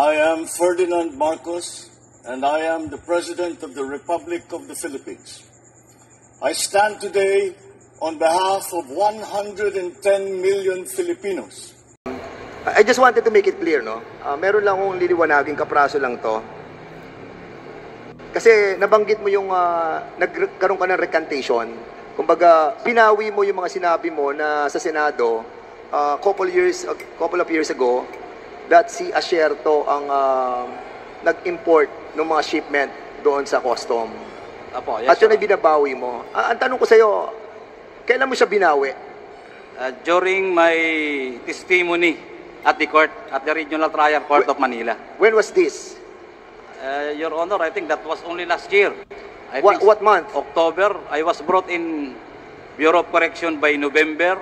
I am Ferdinand Marcos, and I am the President of the Republic of the Philippines. I stand today on behalf of 110 million Filipinos. I just wanted to make it clear, no? Meron lang akong liliwanagin, kapraso lang to. Kasi nabanggit mo yung nagkaroon ka ng recantation. Kumbaga, pinawi mo yung mga sinabi mo na sa Senado couple of years ago that si Asierto ang nag-import ng mga shipment doon sa custom. Apo, yes, at yun ay binabawi mo. Ang tanong ko sa iyo, kailan mo siya binawi? During my testimony at the court, at the Regional Trial Court of Manila. When was this? Your Honor, I think that was only last year. What month? October. I was brought in Bureau of Correction by November.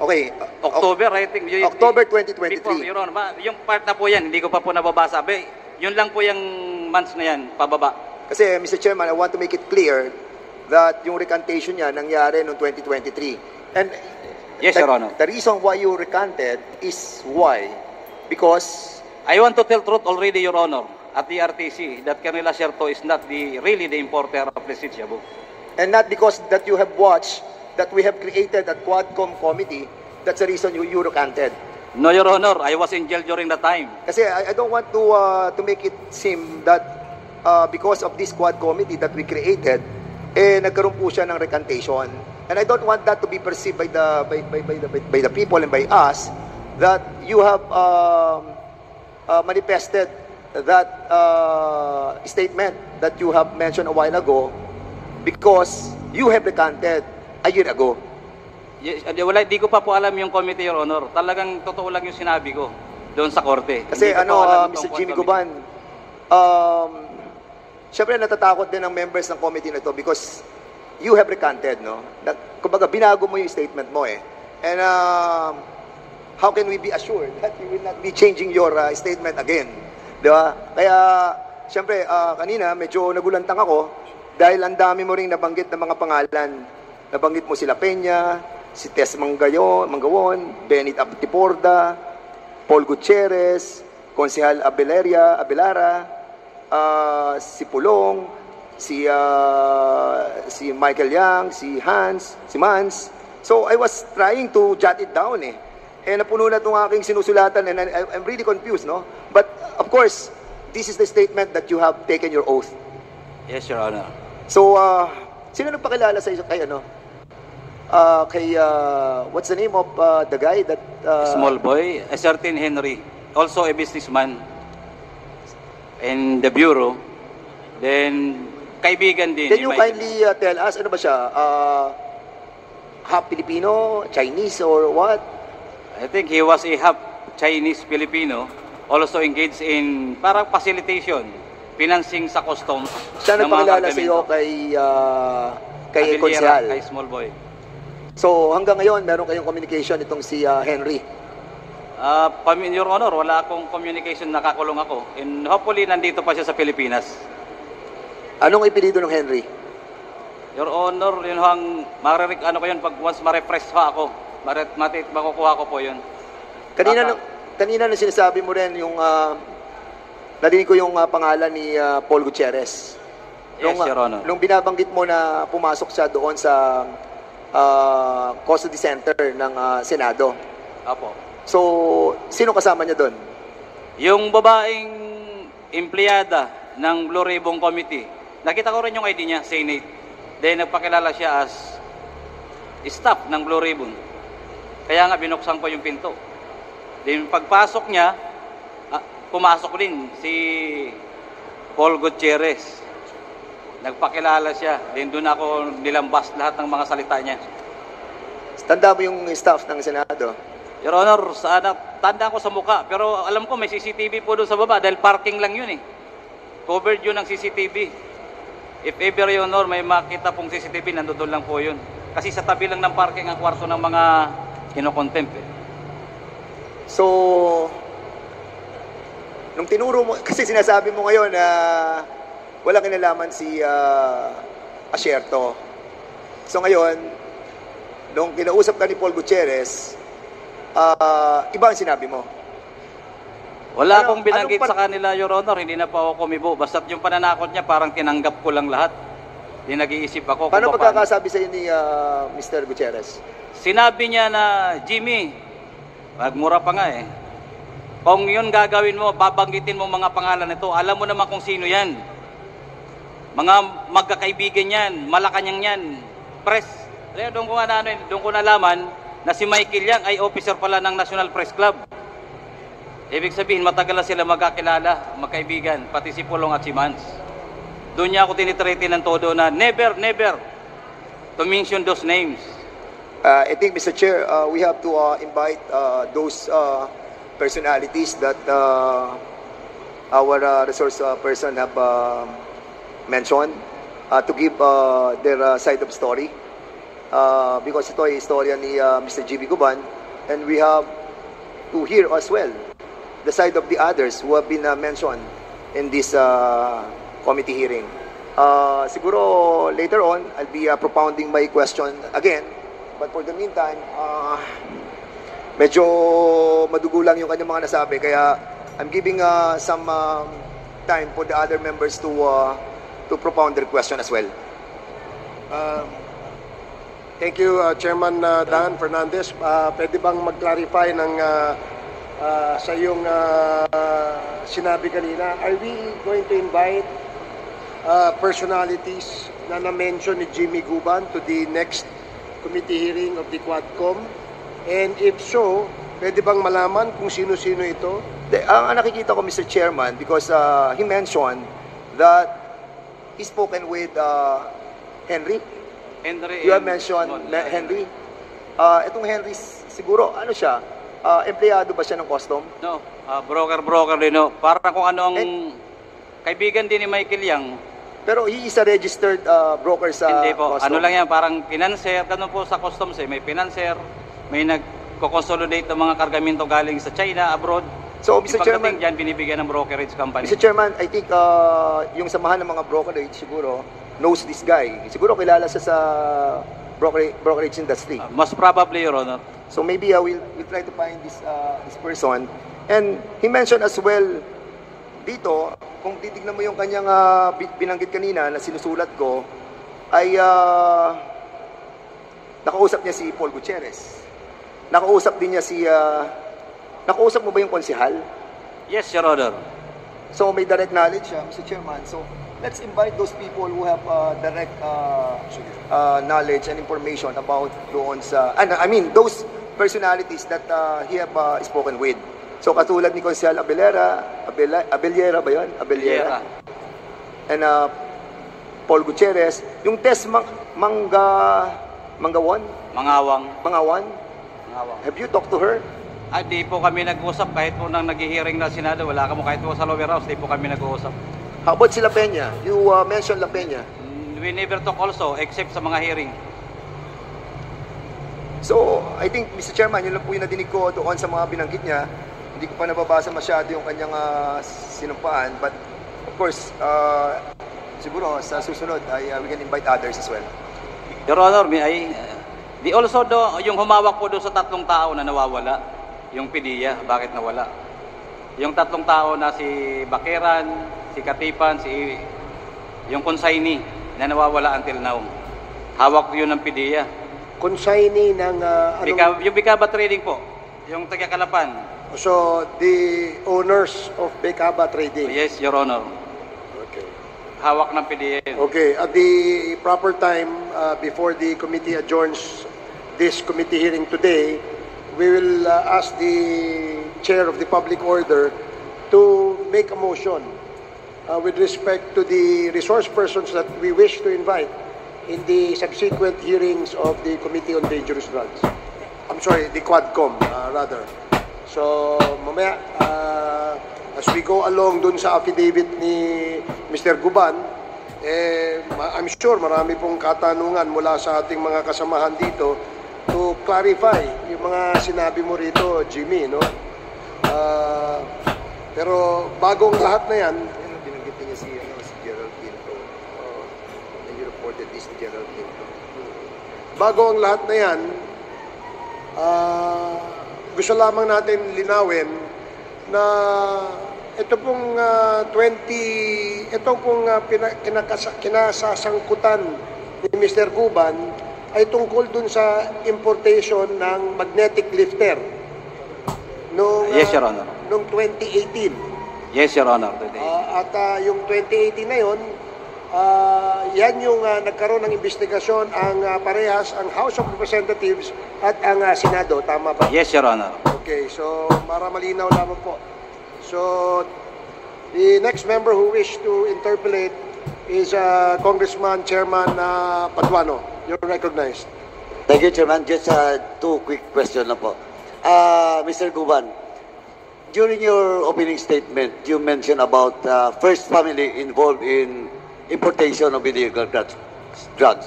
Okay. October, I think. October 2023. Before, Your Honor, yung part na po yan, hindi ko pa po nababasa. Yun lang po yung months na yan, pababa. Kasi, Mr. Chairman, I want to make it clear that yung recantation niya nangyari noong 2023. And yes, Your Honor. The reason why you recanted is why? Because I want to tell truth already, Your Honor, at the RTC, that Colonel Asierto is not really the importer of the Shabu. And not because that you have watched that we have created a Quadcom committee, that's the reason you recanted. No, Your Honor, I was in jail during that time. Kasi I don't want to make it seem that because of this Quad committee that we created, nagkaroon po siya ng recantation. And I don't want that to be perceived by the people and by us that you have manifested that statement that you have mentioned a while ago because you have recanted a year ago. Yes, wala, di ko pa po alam yung committee, Your Honor. Talagang totoo lang yung sinabi ko doon sa korte. Kasi Mr. Jimmy Guban, syempre natatakot din ang members ng committee na ito because you have recanted, no? Kumbaga, binago mo yung statement mo eh. And how can we be assured that you will not be changing your statement again? Di ba? Kaya, syempre, kanina medyo nagulantang ako dahil ang dami mo ring nabanggit ng mga pangalan. Nabanggit mo sila Peña, si Tess Mangawon, Benit Abtiporda, Paul Gutierrez, Konsehal Abelara, si Pulong, si Michael Yang, si Hans, si Mans. So I was trying to jot it down eh. Napuno na itong aking sinusulatan and I'm really confused, no? But of course, this is the statement that you have taken your oath. Yes, Your Honor. So, sino nagpakilala sa iyo kay what's the name of the guy that small boy, a certain Henry, also a businessman in the bureau. Then kaibigan din. Can you kindly tell us ano ba siya? Half Filipino, Chinese or what? I think he was a half Chinese Filipino, also engaged in parang facilitation, financing sa customs. Siya nagpakilala sa iyo kay Konsehal, kay small boy. So, hanggang ngayon, meron kayong communication itong si Henry? Your Honor, wala akong communication, nakakulong ako. And hopefully, nandito pa siya sa Pilipinas. Anong ipilido ng Henry? Your Honor, yun hang, ano ko yun, pag once ma-refresh pa ako, makukuha ko po yun. Kanina na sinasabi mo rin yung, narinig ko yung pangalan ni Paul Gutierrez. Yes, Your Honor. Nung binabanggit mo na pumasok siya doon sa custody center ng Senado. Apo. So, sino kasama niya doon? Yung babaeng empleyada ng Blue Ribbon Committee. Nakita ko rin yung ID niya, Senate. Then nagpakilala siya as staff ng Blue Ribbon. Kaya nga binuksan ko yung pinto. Then pagpasok niya, pumasok din si Paul Gutierrez. Nagpakilala siya. Then doon ako nilambas lahat ng mga salita niya. Tanda mo yung staff ng Senado? Your Honor, tanda ko sa muka. Pero alam ko may CCTV po doon sa baba dahil parking lang yun eh. Covered yun ng CCTV. If ever, Your Honor, may makita pong CCTV, nandoon lang po yun. Kasi sa tabi lang ng parking ang kwarto ng mga kinokontempt eh. So, nung tinuro mo, kasi sinasabi mo ngayon na walang kinalaman si Asierto. So ngayon, nung kinausap ka ni Paul Gutierrez, iba ang sinabi mo? Wala Ano- akong binanggit anong sa kanila, Your Honor. Hindi na pa ako kumibo. Basta't yung pananakot niya, parang tinanggap ko lang lahat. Hindi nag-iisip ako. Paano kung paano. pagkakasabi sa iyo ni Mr. Gutierrez? Sinabi niya na, Jimmy, magmura pa nga eh. Kung yun gagawin mo, babanggitin mo mga pangalan nito, alam mo naman kung sino yan. Mga magkakaibigan yan, Malacanang yan, press. Kaya doon ko nalaman na si Michael Yang ay officer pala ng National Press Club. Ibig sabihin, matagal na sila magkakilala, magkaibigan, pati si Pulong at si Mans. Doon niya ako tinitrete ng todo na never to mention those names. I think, Mr. Chair, we have to invite those personalities that our resource person have mentioned to give their side of story. Because ito ay istorya ni Mr. G.B. Guban, and we have to hear as well the side of the others who have been mentioned in this committee hearing. Siguro later on, I'll be propounding my question again. But for the meantime, medyo madugo lang yung kanyang mga nasabi. Kaya I'm giving some time for the other members to propound their question as well. Thank you, Chairman Dan Fernandez. Pwede bang mag-clarify ng sa iyong sinabi kanina? Are we going to invite personalities na na-mention ni Jimmy Guban to the next committee hearing of the Quadcom? And if so, pwede bang malaman kung sino-sino ito? Ang nakikita ko, Mr. Chairman, because he mentioned that he spoken with Henry. You have mentioned Henry. Itong Henry, siguro, ano siya? Empleyado ba siya ng custom? No, broker din. No. Parang kung ano ang kaibigan din ni Michael Yang. Pero he is a registered broker sa Hindi po. custom. Ano lang yan, parang financer. Ganun po sa customs eh. May financer, may nagko-consolidate ng mga kargamento galing sa China, abroad. So, Mr. Yung Chairman, pagdating dyan, binibigyan ng brokerage company. Mr. Chairman, I think yung samahan ng mga brokerage siguro knows this guy. Siguro kilala siya sa brokerage industry. Most probably, Your Honor. So maybe we'll try to find this person. And he mentioned as well dito, kung titignan mo yung kanyang binanggit kanina na sinusulat ko, ay nakausap niya si Paul Gutierrez. Nakausap din niya nakausap mo ba yung konsihal? Yes, Your Honor. So may direct knowledge siya, Mr. Chairman. So let's invite those people who have direct knowledge and information about doon sa, those personalities that he have spoken with. So katulad ni Konsehal Abellera ba yun? Abellera. And Paul Gutierrez. Yung Tess Mangawon? Mangawan. Have you talked to her? Di po kami nag-usap kahit po nang nag-hearing na Senado. Wala ka mo kahit po sa lower house, di po kami nag-uusap. How about si La Peña? You mentioned La Peña. We never talk also except sa mga hearing. So, I think, Mr. Chairman, yun lang po yung nadinig ko doon sa mga binanggit niya. Hindi ko pa nababasa masyado yung kanyang sinumpaan. But, of course, siguro sa susunod, we can invite others as well. Your Honor, di also yung humawak po doon sa 3 tao na nawawala, yung PDEA, bakit nawala? Yung 3 tao na si Bakeran, si Katipan, yung consignee na nawawala until now. Hawak yun ng PDEA. Consignee ng Yung Bicaba Trading po, yung taga-Kalapan. So, the owners of Becaba Trading. Yes, Your Honor. Okay. Hawak ng PDEA yun. Okay, at the proper time, before the committee adjourns this committee hearing today, we will ask the chair of the public order to make a motion with respect to the resource persons that we wish to invite in the subsequent hearings of the Committee on Dangerous Drugs. I'm sorry, the Quadcom, rather. So, mamaya, as we go along dun sa affidavit ni Mr. Guban, I'm sure marami pong katanungan mula sa ating mga kasamahan dito to clarify yung mga sinabi mo rito, Jimmy, no? Pero bagong lahat na yan, Binanggit niya si Gerald Quinto. And you reported this to Gerald Quinto. bago ang lahat na yan, gusto lamang natin linawin na ito pong kinasasangkutan ni Mr. Guban ay tungkol dun sa importation ng magnetic lifter nung, Yes, Your Honor. nung 2018. Yes, Your Honor. Today. At yung 2018 na yun, yan yung nagkaroon ng investigasyon ang parehas, ang House of Representatives at ang Senado. Tama ba? Yes, Your Honor. Okay, so para malinaw lamang po. So, the next member who wish to interpolate is Congressman Chairman Paduano. You're recognized. Thank you, Chairman. Just two quick questions na po. Mr. Guban, during your opening statement, you mentioned about first family involved in importation of illegal drugs.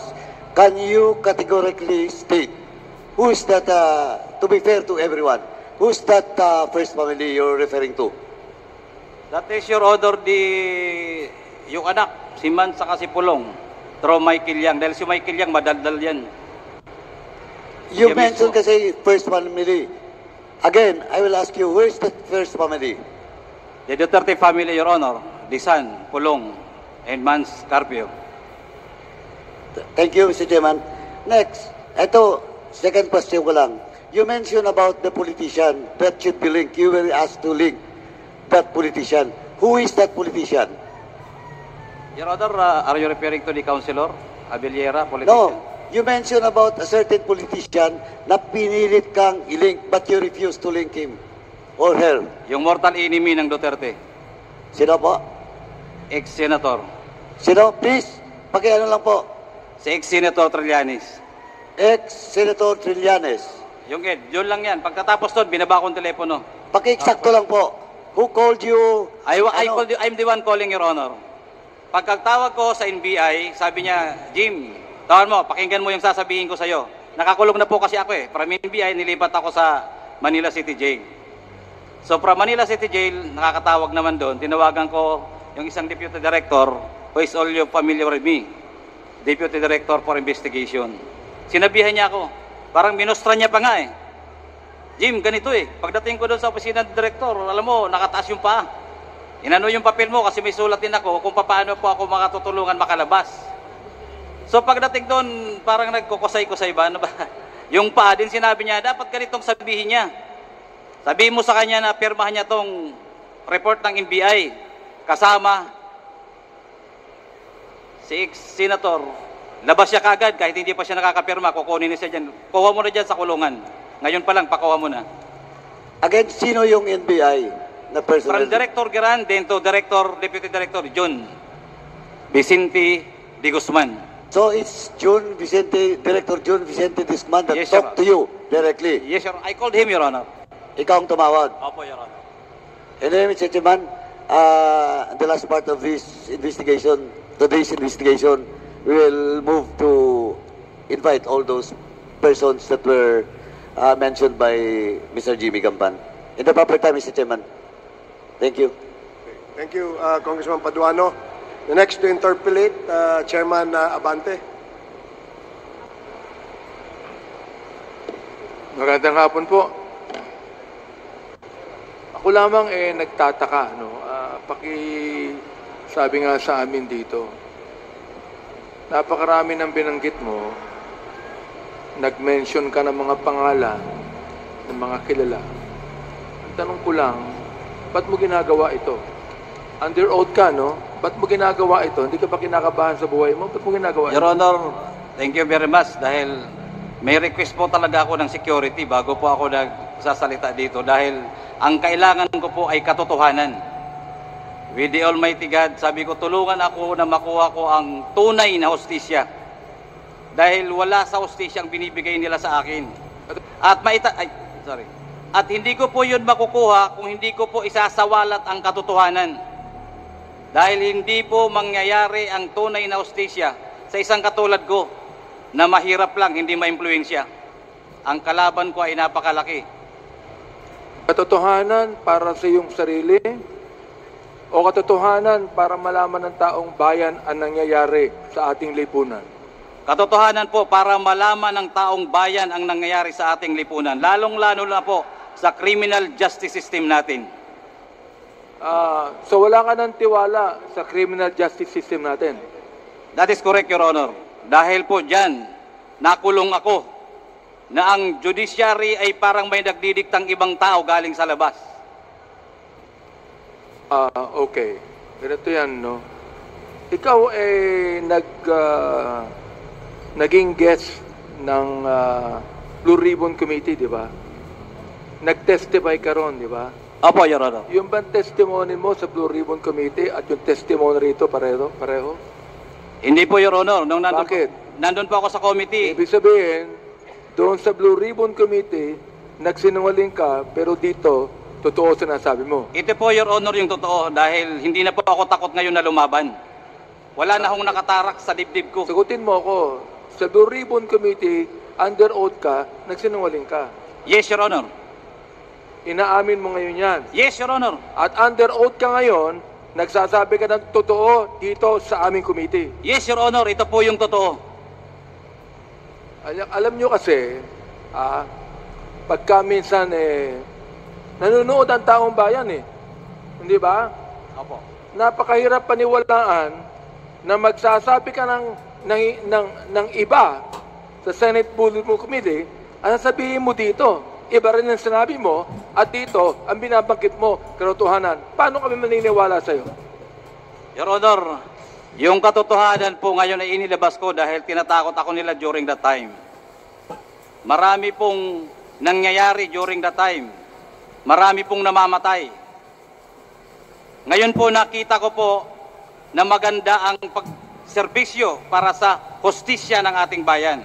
Can you categorically state who is that, to be fair to everyone, who's that first family you're referring to? That is, Your Honor, yung anak, si Man saka si Pulong, through Michael Yang. Dahil si Michael Yang, madaldal yan. You Siya mentioned mismo. kasi first family. Again, I will ask you, where is the first family? The Duterte family, Your Honor, Disan, Pulong, and Mans Carpio. Thank you, Mr. Chairman. Next, ito, second question ko lang. You mentioned about the politician that should be linked. You were asked to link that politician. Who is that politician? Your Honor, are you referring to the councilor, Abeliera, politician? No, you mentioned about a certain politician na pinilit kang i-link but you refused to link him or her. Yung mortal enemy ng Duterte, Sino po? ex-senator. Sino? Please, pakiano lang po. Si ex-senator Trillanes. Ex-Senator Trillanes. Yung Ed, yun lang yan. Pagkatapos doon, binaba kong telepono. Paki-eksakto lang po. Who called you? I'm the one calling, Your Honor. Pagkatawag ko sa NBI, sabi niya, Jim, tawag mo, pakinggan mo yung sasabihin ko sa'yo. Nakakulong na po kasi ako eh. From NBI, nilipat ako sa Manila City Jail. So from Manila City Jail, nakakatawag naman doon. Tinawagan ko yung isang Deputy Director, who is all you familiar with me. Deputy Director for Investigation. Sinabihan niya ako, parang minustra niya pa nga eh. Jim, ganito eh. Pagdating ko doon sa opisina ng Director, alam mo, nakataas yung paa. Inano yung papel mo kasi may sulat din ako kung paano po ako makatutulungan makalabas. So pagdating doon, parang nagkukusay-kusay ba? Ano ba? Yung paa din sinabi niya, dapat ganitong sabihin niya. Sabihin mo sa kanya na pirmahan niya tong report ng NBI. Kasama si ex-senator. Labas siya kagad kahit hindi pa siya nakakapirma. Kukunin niya siya dyan. Kuha mo na dyan sa kulungan. Ngayon pa lang, pakuha mo na. Again, sino yung NBI na personal? From Director Geran, then to Deputy Director John Vicente de Guzman. So it's Director June Vicente Disman that Yes, talked to you directly. Yes, Your Honor. I called him, Your Honor. Ikaw ang tumawag. Opo, Your Honor. Anyway, Mr. Chairman, the last part of this investigation, today's investigation, we will move to invite all those persons that were mentioned by Mr. Jimmy Gampan. In the proper time, Mr. Chairman. Thank you. Thank you, Congressman Paduano. The next to interpolate, Chairman Abante. Magandang hapon po. Ako lamang nagtataka, no? Sabi nga sa amin dito, napakarami ng binanggit mo, nag-mention ka ng mga pangalan, ng mga kilala. Ang tanong ko lang, ba't mo ginagawa ito? Under oath ka, no? Ba't mo ginagawa ito? Hindi ka ba kinakabahan sa buhay mo? Ba't mo ginagawa ito? Your Honor, thank you very much dahil may request po talaga ako ng security bago po ako nagsasalita dito dahil ang kailangan ko po ay katotohanan. With the Almighty God, sabi ko tulungan ako na makuha ko ang tunay na hustisya dahil wala sa hustisya ang binibigay nila sa akin. At hindi ko po yun makukuha kung hindi ko po isasawalat ang katotohanan. Dahil hindi po mangyayari ang tunay na hustisya sa isang katulad ko na mahirap lang, hindi ma-impluensya. Ang kalaban ko ay napakalaki. Katotohanan para sa iyong sarili o katotohanan para malaman ng taong bayan ang nangyayari sa ating lipunan? Katotohanan po para malaman ng taong bayan ang nangyayari sa ating lipunan. Lalong-lalo na po sa criminal justice system natin. So wala ka ng tiwala sa criminal justice system natin. That is correct, Your Honor. Dahil po dyan, nakulong ako na ang judiciary ay parang may nagdidiktang ibang tao galing sa labas. Okay. Ganito yan, no? Ikaw naging guest ng Blue Ribbon Committee, di ba? Nag-testify ka ron, di ba? Opo, Your Honor. Yung bang testimony mo sa Blue Ribbon Committee at yung testimony rito pareho? Hindi po, Your Honor. Nung Bakit? nandun po ako sa committee. Ibig sabihin, doon sa Blue Ribbon Committee, nagsinungaling ka, pero dito, totoo sinasabi mo. Ito po, Your Honor, yung totoo dahil hindi na po ako takot ngayon na lumaban. Wala na akong nakatarak sa dibdib ko. Sagutin mo ako, sa Blue Ribbon Committee, under oath ka, nagsinungaling ka. Yes, Your Honor. Inaamin mo ngayon yan. Yes, Your Honor. At under oath ka ngayon, nagsasabi ka ng totoo dito sa aming committee. Yes, Your Honor. Ito po yung totoo. Alam nyo kasi, pagka minsan nanonood ang taong bayan Hindi ba? Opo. Napakahirap paniwalaan na magsasabi ka ng iba sa Senate Blue Ribbon Committee, ang sasabihin mo dito, iba rin ang sinabi mo, at dito, ang binabangkit mo, katotohanan. Paano kami maniniwala sa'yo? Your Honor, yung katotohanan po ngayon ay inilabas ko dahil tinatakot ako nila during that time. Marami pong nangyayari during that time. Marami pong namamatay. Ngayon po nakita ko po na maganda ang pagserbisyo para sa hustisya ng ating bayan.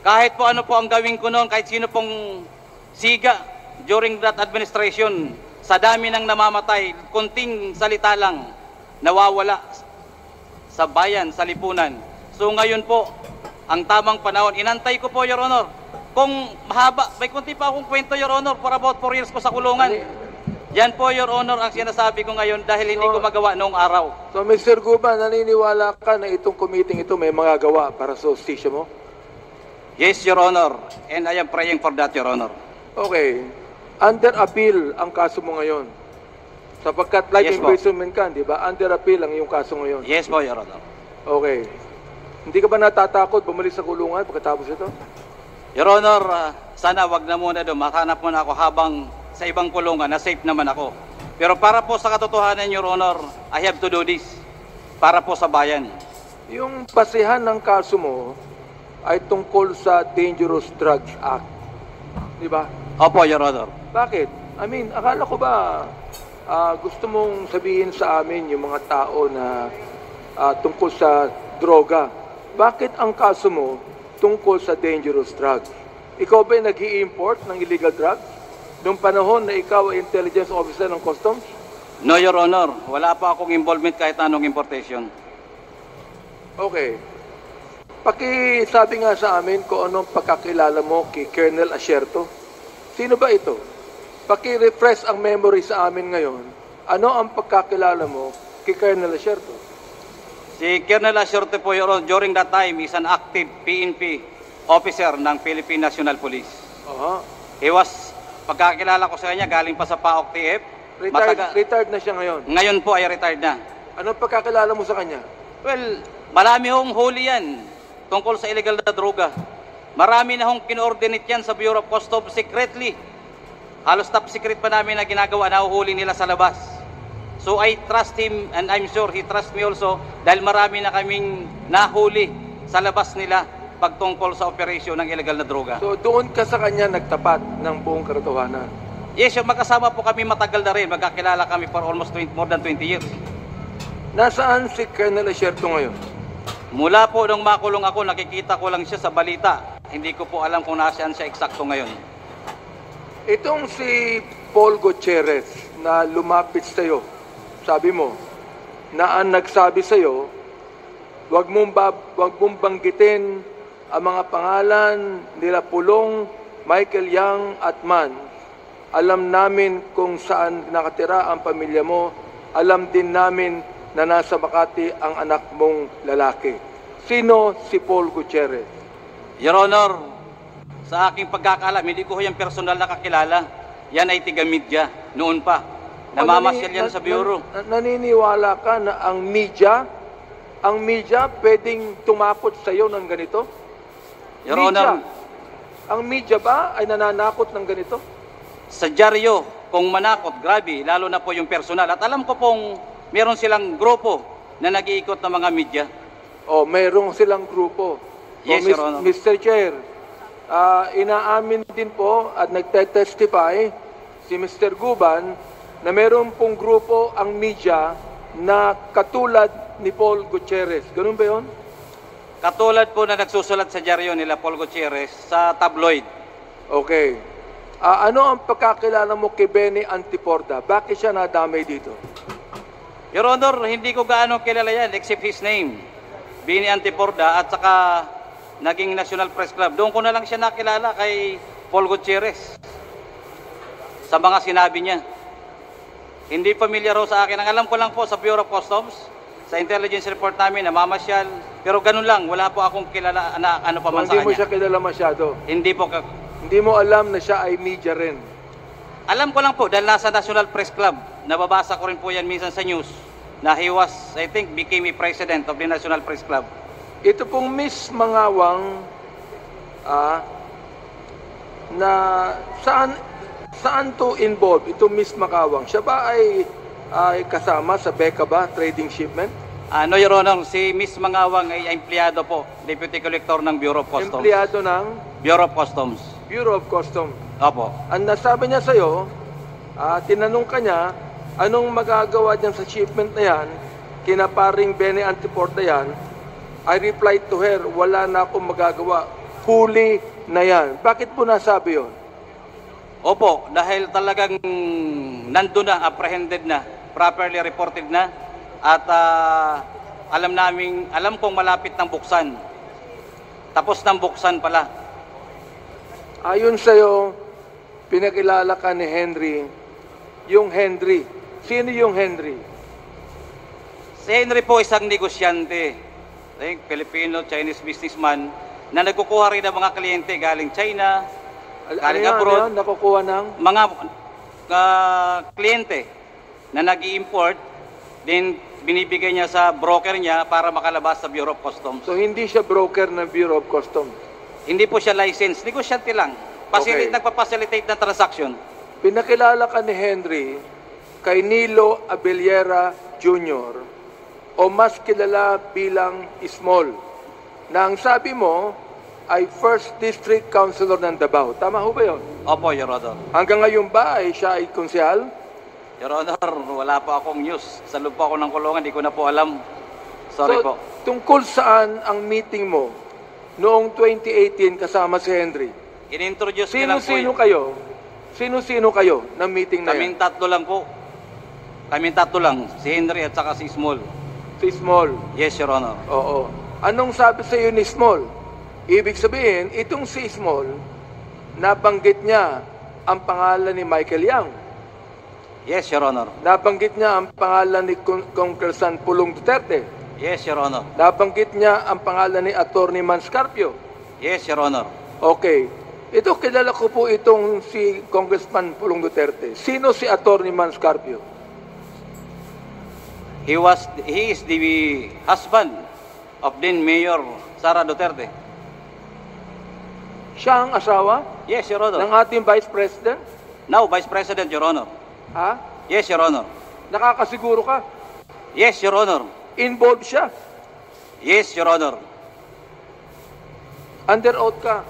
Kahit po ano po ang gawin ko noon, kahit sino pong siga during that administration, sa dami ng namamatay, kunting salita lang, nawawala sa bayan, sa lipunan. So ngayon po, ang tamang panahon, inantay ko po, Your Honor. Kung mahaba, may kunti pa akong kwento, Your Honor, for about 4 years ko sa kulungan. Yan po, Your Honor, ang sinasabi ko ngayon dahil hindi ko magawa noong araw. So, Mr. Guban, naniniwala ka na itong committee ito may magagawa para sa hustisya mo? Yes, Your Honor. And I am praying for that, Your Honor. Okay. Under appeal ang kaso mo ngayon. Sapagkat life imprisonment ka, di ba? Under appeal ang iyong kaso ngayon. Yes po, Your Honor. Okay. Hindi ka ba natatakot bumalik sa kulungan pagkatapos ito? Your Honor, sana wag na muna doon. Makahanap muna ako habang sa ibang kulungan na safe naman ako. Pero para po sa katotohanan, Your Honor, I have to do this. Para po sa bayan. Yung pasihan ng kaso mo ay tungkol sa Dangerous Drugs Act. Di ba? Opo, Your Honor. Bakit? I mean, akala ko ba gusto mong sabihin sa amin yung mga tao na tungkol sa droga? Bakit ang kaso mo tungkol sa dangerous drugs? Ikaw ba nag-i-import ng illegal drugs? Noong panahon na ikaw ay intelligence officer ng customs? No, Your Honor. Wala pa akong involvement kahit anong importation. Okay. Pakisabi nga sa amin kung anong pagkakilala mo kay Colonel Asierto. Sino ba ito? Paki-refresh ang memory sa amin ngayon. Ano ang pagkakilala mo kay Colonel Asierto? Si Colonel Asierto po, Your Honor, during that time is an active PNP officer ng Philippine National Police. He was, pagkakilala ko sa kanya, galing pa sa PAOK TF. Retired na siya ngayon. Ngayon po ay retired na. Anong pagkakilala mo sa kanya? Well, marami hong huli yan tungkol sa illegal na droga. Marami na hong kinoordinate yan sa Bureau of Customs secretly. Halos top secret pa namin na ginagawa, nahuhuli nila sa labas. So I trust him and I'm sure he trusts me also dahil marami na kaming nahuli sa labas nila pagtungkol sa operasyon ng illegal na droga. So doon ka sa kanya nagtapat ng buong katotohanan? Yes, magkasama po kami matagal na rin. Magkakilala kami for almost more than 20 years. Nasaan si Colonel Asierto ngayon? Mula po nung makulong ako, nakikita ko lang siya sa balita. Hindi ko po alam kung nasaan siya eksakto ngayon. Itong si Paul Gutierrez na lumapit sa iyo, sabi mo, na ang nagsabi sa iyo, wag mong banggitin ang mga pangalan nila Pulong, Michael Yang at Man. Alam namin kung saan nakatira ang pamilya mo. Alam din namin na nasa Makati ang anak mong lalaki. Sino si Paul Gutierrez? Your Honor, sa aking pagkakaalam, hindi ko yung personal na kakilala. Yan ay tiga-media, noon pa. Namamasyal yan sa bureau. Naniniwala ka na ang media pwedeng tumakot sa iyo ng ganito? Your Honor, Ang media ba ay nananakot ng ganito? sa dyaryo, kung manakot, grabe, lalo na po yung personal. At alam ko pong meron silang grupo na nag-iikot ng mga media. O, mayroong silang grupo. Yes, Your Honor. Mr. Chair, inaamin din po at nagte-testify si Mr. Guban na mayroon pong grupo ang media na katulad ni Paul Gutierrez. Ganun ba yun? Katulad po na nagsusulat sa dyaryo nila Paul Gutierrez sa tabloid. Okay. Ano ang pagkakilala mo kay Benny Antiporda? Bakit siya nadamay dito? Your Honor, hindi ko gaano kilala yan except his name. Bini Antiporda at saka naging National Press Club. Doon ko na lang siya nakilala kay Paul Gutierrez. Sa mga sinabi niya. Hindi familiar raw sa akin. Ang alam ko lang po sa Bureau of Customs, sa intelligence report namin, namamasyal. Pero ganun lang, wala po akong kilala na ano pa man sa Hindi mo kanya. siya kilala masyado. Hindi po. Hindi mo alam na siya ay media rin. Alam ko lang po dahil nasa National Press Club. Nababasa ko rin po yan minsan sa news na he was, I think, became a president of the National Press Club. Ito pong Miss Mangawang na saan to involved? Ito Miss Mangawang. Siya ba ay kasama sa Beka ba? Trading shipment? No, Your Honor, si Miss Mangawang ay empleyado po, Deputy Collector ng Bureau of Customs. Empleyado ng Bureau of Customs. Bureau of Customs. Opo. Ang nasabi niya sa'yo, tinanong ka niya, anong magagawa niyan sa shipment na yan, kinaparing Benny Antiporda yan, I replied to her, wala na akong magagawa, huli na yan. Bakit po nasabi yun? Opo, dahil talagang nandun na, apprehended na, properly reported na, at alam kong malapit ng buksan. Tapos ng buksan pala. Ayon sa'yo, pinakilala ka ni Henry, yung Henry. Sino yung Henry? Si Henry po isang negosyante, Filipino-Chinese businessman, na nagkukuha rin ng mga kliyente galing China, galing abroad. Nakukuha ng? Mga kliyente na nag-i-import, then binibigay niya sa broker niya para makalabas sa Bureau of Customs. So hindi siya broker ng Bureau of Customs? Hindi po siya licensed, negosyante lang. Okay. Nagpa-facilitate ng transaction. Pinakilala ka ni Henry kay Nilo Abellera Jr. o mas kilala bilang Small, na ang sabi mo ay First District Councilor ng Davao. Tama ho ba yun? Opo, Your Honor. Hanggang ngayon ba ay siya ay konsehal? Your Honor, wala pa akong news. Sa loob pa ako ng kulungan, hindi ko na po alam. Sorry po. Tungkol saan ang meeting mo noong 2018 kasama si Henry? In-introduce niyo lang po. Sino-sino kayo? Sino-sino kayo ng meeting na Kaming yan? tatlo lang po. Kaming tatlo lang. Si Henry at saka si Small. Si Small. Yes, Your Honor. Oo. Anong sabi sa iyo ni Small? Ibig sabihin, itong si Small, nabanggit niya ang pangalan ni Michael Yang. Yes, Your Honor. Nabanggit niya ang pangalan ni Congressman Pulong Duterte. Yes, Your Honor. Nabanggit niya ang pangalan ni Atty. Manscarpio. Yes, Your Honor. Okay. Ito, kilala ko po itong si Congressman Pulong Duterte. Sino si Atty. Manscarpio? He is the husband of then Mayor Sara Duterte. Siya ang asawa Yes, Your Honor. ng ating Vice President? Now, Vice President, Your Honor. Ha? Yes, Your Honor. Nakakasiguro ka? Yes, Your Honor. Involved siya? Yes, Your Honor. Under oath ka?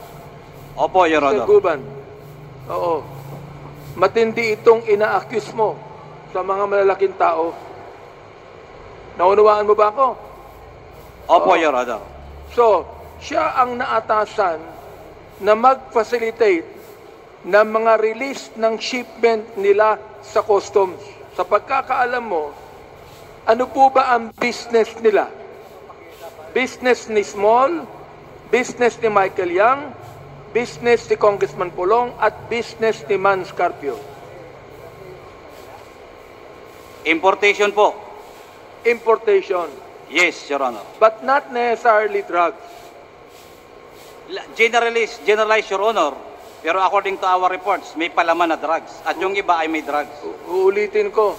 Opo, Your Mr. Honor. Guban? Oo. Matindi itong ina-accuse mo sa mga malalaking tao. Naunawaan mo ba ako? Opo, Oo. Your Honor. So, siya ang naatasan na mag-facilitate ng mga release ng shipment nila sa customs. Sa pagkakaalam mo, ano po ba ang business nila? Business ni Small, business ni Michael Yang, business ni Congressman Pulong, at business ni Manscarpio. Importation po. Importation, Yes, Your Honor. but not necessarily drugs. Generalized, Your Honor. Pero according to our reports, may palaman na drugs. At yung iba ay may drugs. Uulitin ko,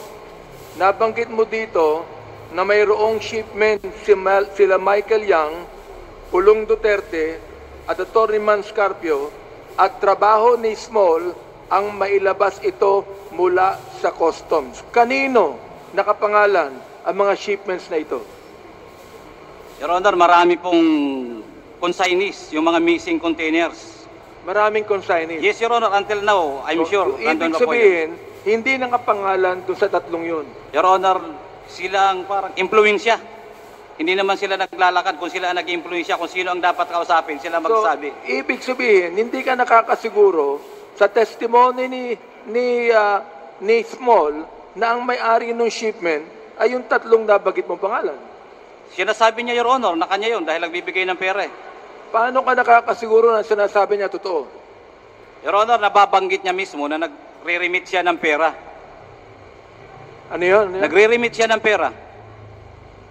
nabanggit mo dito na mayroong shipment sila Michael Yang, Pulong Duterte, at Atty. Manscarpio, at trabaho ni Small ang mailabas ito mula sa customs. Kanino nakapangalan ang mga shipments na ito? Your Honor, marami pong consignees, yung mga missing containers. Maraming consignees. Yes, Your Honor, until now, I'm sure. Ibig sabihin, hindi nakapangalan doon sa tatlong yun. Your Honor, sila ang parang impluensya. Hindi naman sila naglalakad kung sila ang nag-impluensya, kung sino ang dapat kausapin, sila magsabi. So, ibig sabihin, hindi ka nakakasiguro sa testimony ni Small na ang may-ari ng shipment ay yung tatlong nabagit mong pangalan. Sinasabi niya, Your Honor, na kanya yun dahil nagbibigay ng pera. Paano ka nakakasiguro na sinasabi niya totoo? Your Honor, nababanggit niya mismo na nagre-remit siya ng pera. Ano yun? Nagre-remit siya ng pera.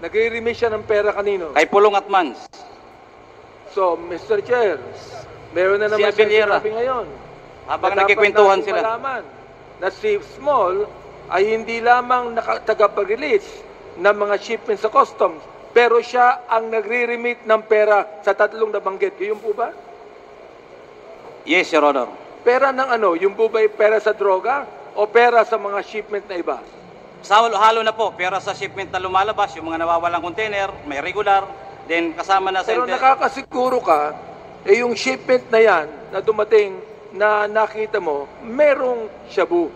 Nagre-remit siya ng pera kanino? Kay Pulong at Mans. So, Mr. Chair, meron na Si naman Abellera. sinasabi ngayon. Habang na nagkikwentuhan dapat sila. natin malaman na si Small ay hindi lamang tagapag-release ng mga shipments sa customs, pero siya ang nagre-remit ng pera sa tatlong nabanggit. Yung po ba? Yes, Your Honor. Pera ng ano? Yung po ba pera sa droga o pera sa mga shipment na iba? Halo na po, pera sa shipment na lumalabas, yung mga nawawalang container, may regular, then kasama na sa... Pero nakakasiguro ka, yung shipment na yan na dumating na nakita mo, merong shabu.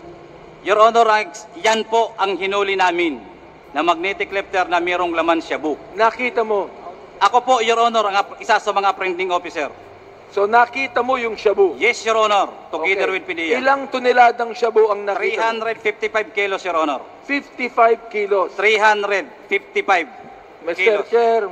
Your Honor, yan po ang hinuli namin na magnetic lifter na mayroong laman shabu. Nakita mo. Ako po, Your Honor, isa sa mga apprehending officer. So nakita mo yung shabu. Yes, Your Honor, together with PDEA. Ilang toneladang shabu ang nakita mo? 355 kilos, Your Honor. 55 kilos. 355 Mr. kilos. Chair,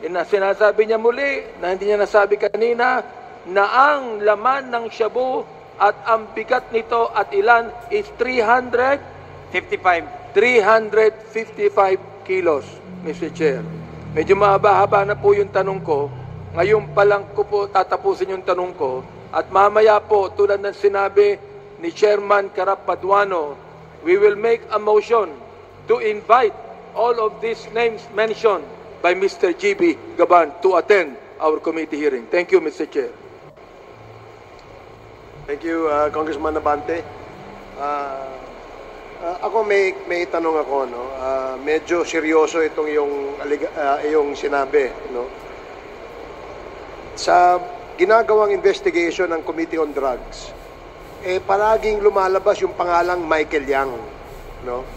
sinasabi niya muli na hindi niya nasabi kanina na ang laman ng shabu at ang bigat nito at ilan is 55. 355 kilos, Mr. Chair. Medyo mahaba-haba na po yung tanong ko. Ngayon pa lang ko po tatapusin yung tanong ko. At mamaya po, tulad ng sinabi ni Chairman Karap Paduano, we will make a motion to invite all of these names mentioned by Mr. GB Gaban to attend our committee hearing. Thank you, Mr. Chair. Thank you, Congressman Nabante. Ako may tanong ako, no. Medyo seryoso itong yung sinabi, no. Sa ginagawang investigation ng Committee on Drugs, palaging lumalabas yung pangalang Michael Yang, no.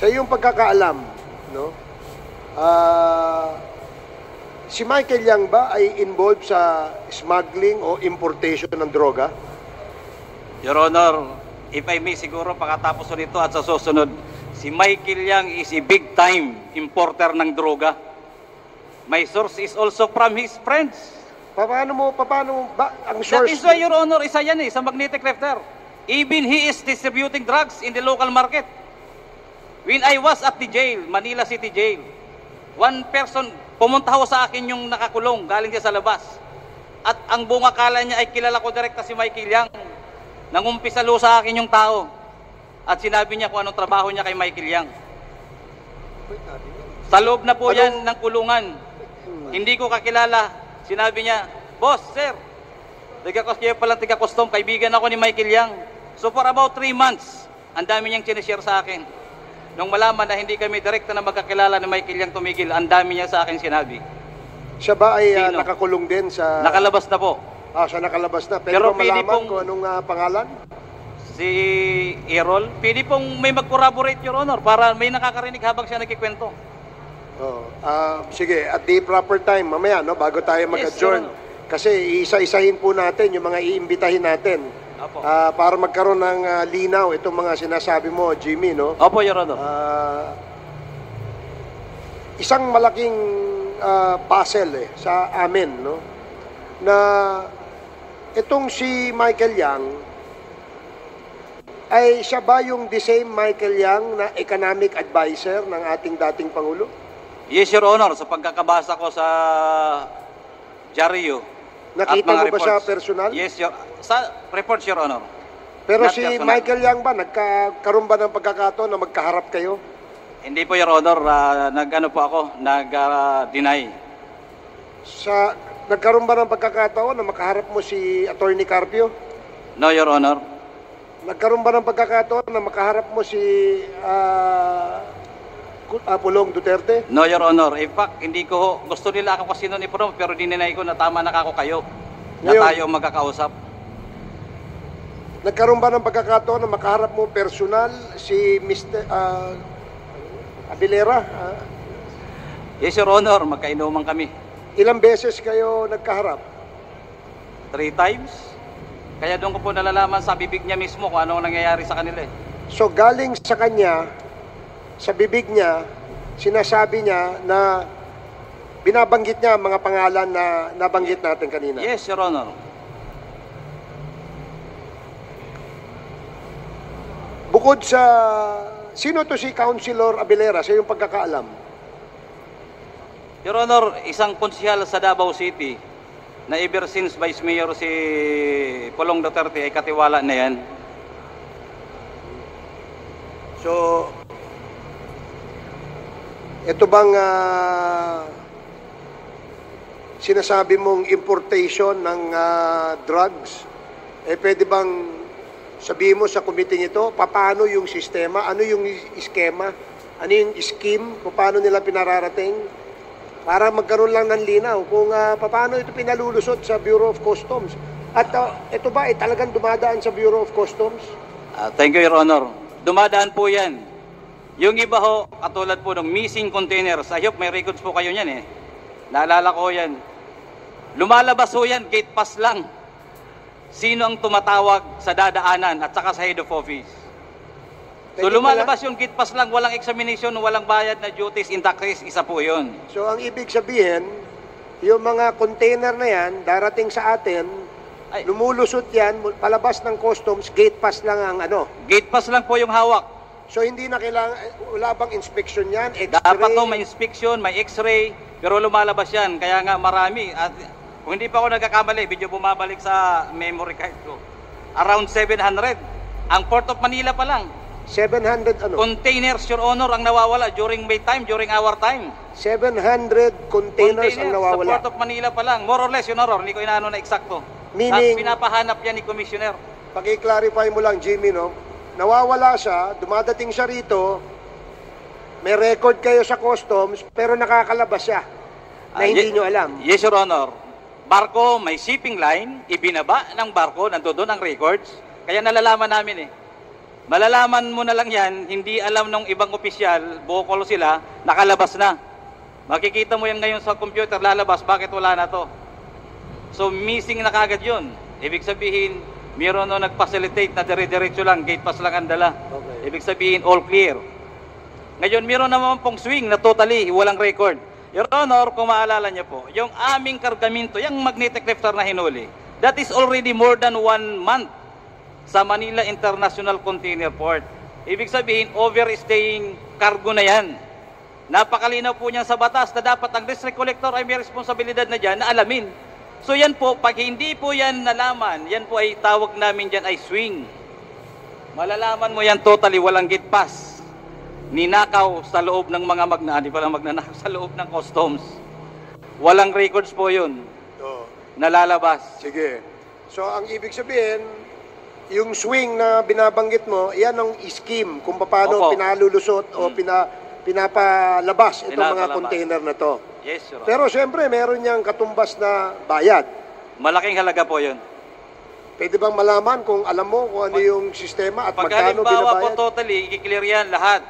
Sa iyong pagkakaalam, no. Si Michael Yang ba ay involved sa smuggling o importation ng droga? Your Honor, if I may, siguro pagkatapos nito at sa susunod, si Michael Yang is a big-time importer ng droga. My source is also from his friends. Paano ba ang That source? is why, Your Honor, isa yan sa magnetic lifter. Even he is distributing drugs in the local market. When I was at the jail, Manila City Jail, one person, pumunta ho sa akin yung nakakulong, galing siya sa labas. At ang buong akala niya ay kilala ko direkta si Michael Yang. Nangumpisalo sa akin yung tao. At sinabi niya kung anong trabaho niya kay Michael Yang. Sa loob na po yan ng kulungan. Hindi ko kakilala. Sinabi niya, Boss, sir, tiga-custom, kaibigan ako ni Michael Yang. So for about 3 months, ang dami niyang sinishare sa akin. Nung malaman na hindi kami direkta na magkakilala ni Michael Yang tumigil, ang dami niya sa akin sinabi. Siya ba ay Sino? nakakulong din sa... Nakalabas na po. Siya nakalabas na. Pwede Pero ba pwede malaman pong- kung anong pangalan? Si Errol, pwede pong may mag-corroborate, Your Honor, para may nakakarinig habang siya nagkikwento. Sige, at the proper time, mamaya, no, bago tayo mag-adjourn. Yes, kasi isa-isahin po natin yung mga iimbitahin natin. Opo. Para magkaroon ng linaw itong mga sinasabi mo, Jimmy, no? Opo, Your Honor. Isang malaking puzzle sa amin, no? Na itong si Michael Yang, ay siya ba yung the same Michael Yang na economic advisor ng ating dating Pangulo? Yes, Your Honor. Sa pagkakabasa ko sa dyaryo, Nakita mga mo ba siya reports. personal? Yes, sa reports, Your Honor. Pero Not si personal. Michael Yang ba, nagkaroon ba ng pagkakataon na magkaharap kayo? Hindi po, Your Honor. Nag-ano po ako, nag-deny. Nagkaroon ba ng pagkakataon na makaharap mo si Attorney Carpio? No, Your Honor. Nagkaroon ba ng pagkakataon na makaharap mo si Pulong Duterte? No, Your Honor. In fact, hindi ko gusto nila ako kasi noon i-promote pero dininay ko na tama na ako kayo na Ngayon, tayo magkakausap. Nagkaroon ba ng pagkakataon na makaharap mo personal si Mr. Abilera? Yes, Your Honor. Magkainuman kami. Ilang beses kayo nagkaharap? 3 times. Kaya doon ko po nalalaman sa bibig niya mismo kung ano ang nangyayari sa kanila eh. So galing sa kanya, sa bibig niya, sinasabi niya na binabanggit niya ang mga pangalan na nabanggit natin kanina. Yes, Your Honor. Bukod sa... Sino to si Councilor Abilera sa iyong pagkakaalam? Your Honor, isang konsyal sa Davao City na ever since Vice Mayor si Pulong Duterte ay katiwala na yan. So, ito bang sinasabi mong importation ng drugs, pwede bang sabihin mo sa committee ito, paano yung sistema, ano yung iskema, ano yung scheme, paano nila pinararating, para magkaroon lang ng linaw kung paano ito pinalulusot sa Bureau of Customs. At ito ba ay talagang dumadaan sa Bureau of Customs? Thank you, Your Honor. Dumadaan po yan. Yung iba ho, katulad po ng missing containers, I hope may records po kayo niyan eh. Naalala ko yan. Lumalabas ho yan, gate pass lang. Sino ang tumatawag sa dadaanan at saka sa head of office. So lumalabas yung gate pass lang, walang examination, walang bayad na duties, in that case, isa po yun. So ang ibig sabihin, yung mga container na yan, darating sa atin, Ay. lumulusot yan, palabas ng customs, gate pass lang ang ano. Gate pass lang po yung hawak. So hindi na kailangan, wala bang inspection yan? X-ray? Dapat to may inspection, may x-ray, pero lumalabas yan. Kaya nga marami. At kung hindi pa ako nagkakamali, video bumabalik sa memory card ko. Around 700. Ang Port of Manila pa lang. 700 ano? Containers, Your Honor, ang nawawala during May time, during our time. 700 containers ang nawawala. Sa Port of Manila pa lang. More or less, Your Honor, hindi ko inaano na eksakto. Meaning- Pinapahanap yan ni Commissioner. Paki-clarify mo lang, Jimmy, no? Nawawala siya, dumadating siya rito, may record kayo sa customs, pero nakakalabas siya na hindi nyo alam. Yes, Your Honor. Barko, may shipping line, ibinaba ng barko, nandoon ang records. Kaya nalalaman namin eh. Malalaman mo na lang yan, hindi alam ng ibang opisyal, bukol sila, nakalabas na. Makikita mo yan ngayon sa computer, lalabas, bakit wala na to? So, missing na kagad yun. Ibig sabihin, mayroon no nag-facilitate na dire-diretso lang, gate pass lang ang dala. Okay. Ibig sabihin, all clear. Ngayon, mayroon naman pong swing na totally walang record. Your Honor, kung maalala niyo po, yung aming kargamento, yung magnetic lifter na hinuli, that is already more than 1 month sa Manila International Container Port. Ibig sabihin, overstaying cargo na yan. Napakalinaw po niyan sa batas na dapat ang district collector ay may responsibilidad na dyan na alamin. So yan po, pag hindi po yan nalaman, yan po ay tawag namin dyan ay swing. Malalaman mo yan totally, walang gate pass. Ninakaw sa loob ng mga hindi pala magnanakaw sa loob ng customs. Walang records po yun. Oh, Nalalabas. sige. So, ang ibig sabihin, yung swing na binabanggit mo, yan ang scheme kung paano Opo. pinalulusot o pinapalabas itong mga Pinapalabas. container na to. Yes, Your Honor. Pero siyempre, meron niyang katumbas na bayad. Malaking halaga po yun. Pwede bang malaman kung alam mo kung ano yung sistema at Pag magkano halimbawa po binabayad? totally, i-clear yan lahat.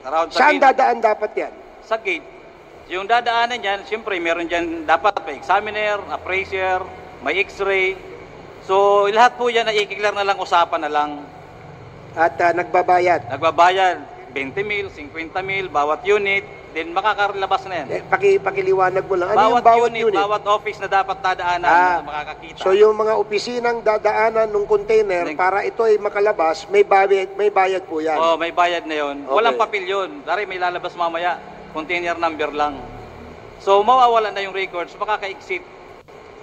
Around Saan gate. dadaan dapat yan? Sa gate. Yung dadaanan yan, siyempre meron dyan dapat may examiner, appraiser, may x-ray. So lahat po yan ay i-clear na lang, usapan na lang. At nagbabayad. Nagbabayad 20 mil, 50 mil, bawat unit, then makakarelabas na yan. Pakiliwanag mo lang. Ano yung bawat unit? Bawat office na dapat dadaanan na makakakita. So yung mga opisinang dadaanan ng container para ito ay makalabas, may bayad po yan. Oh, may bayad na yun. Okay. Walang papel yun. Dari may lalabas mamaya. Container number lang. So mawawala na yung records, makaka-exit.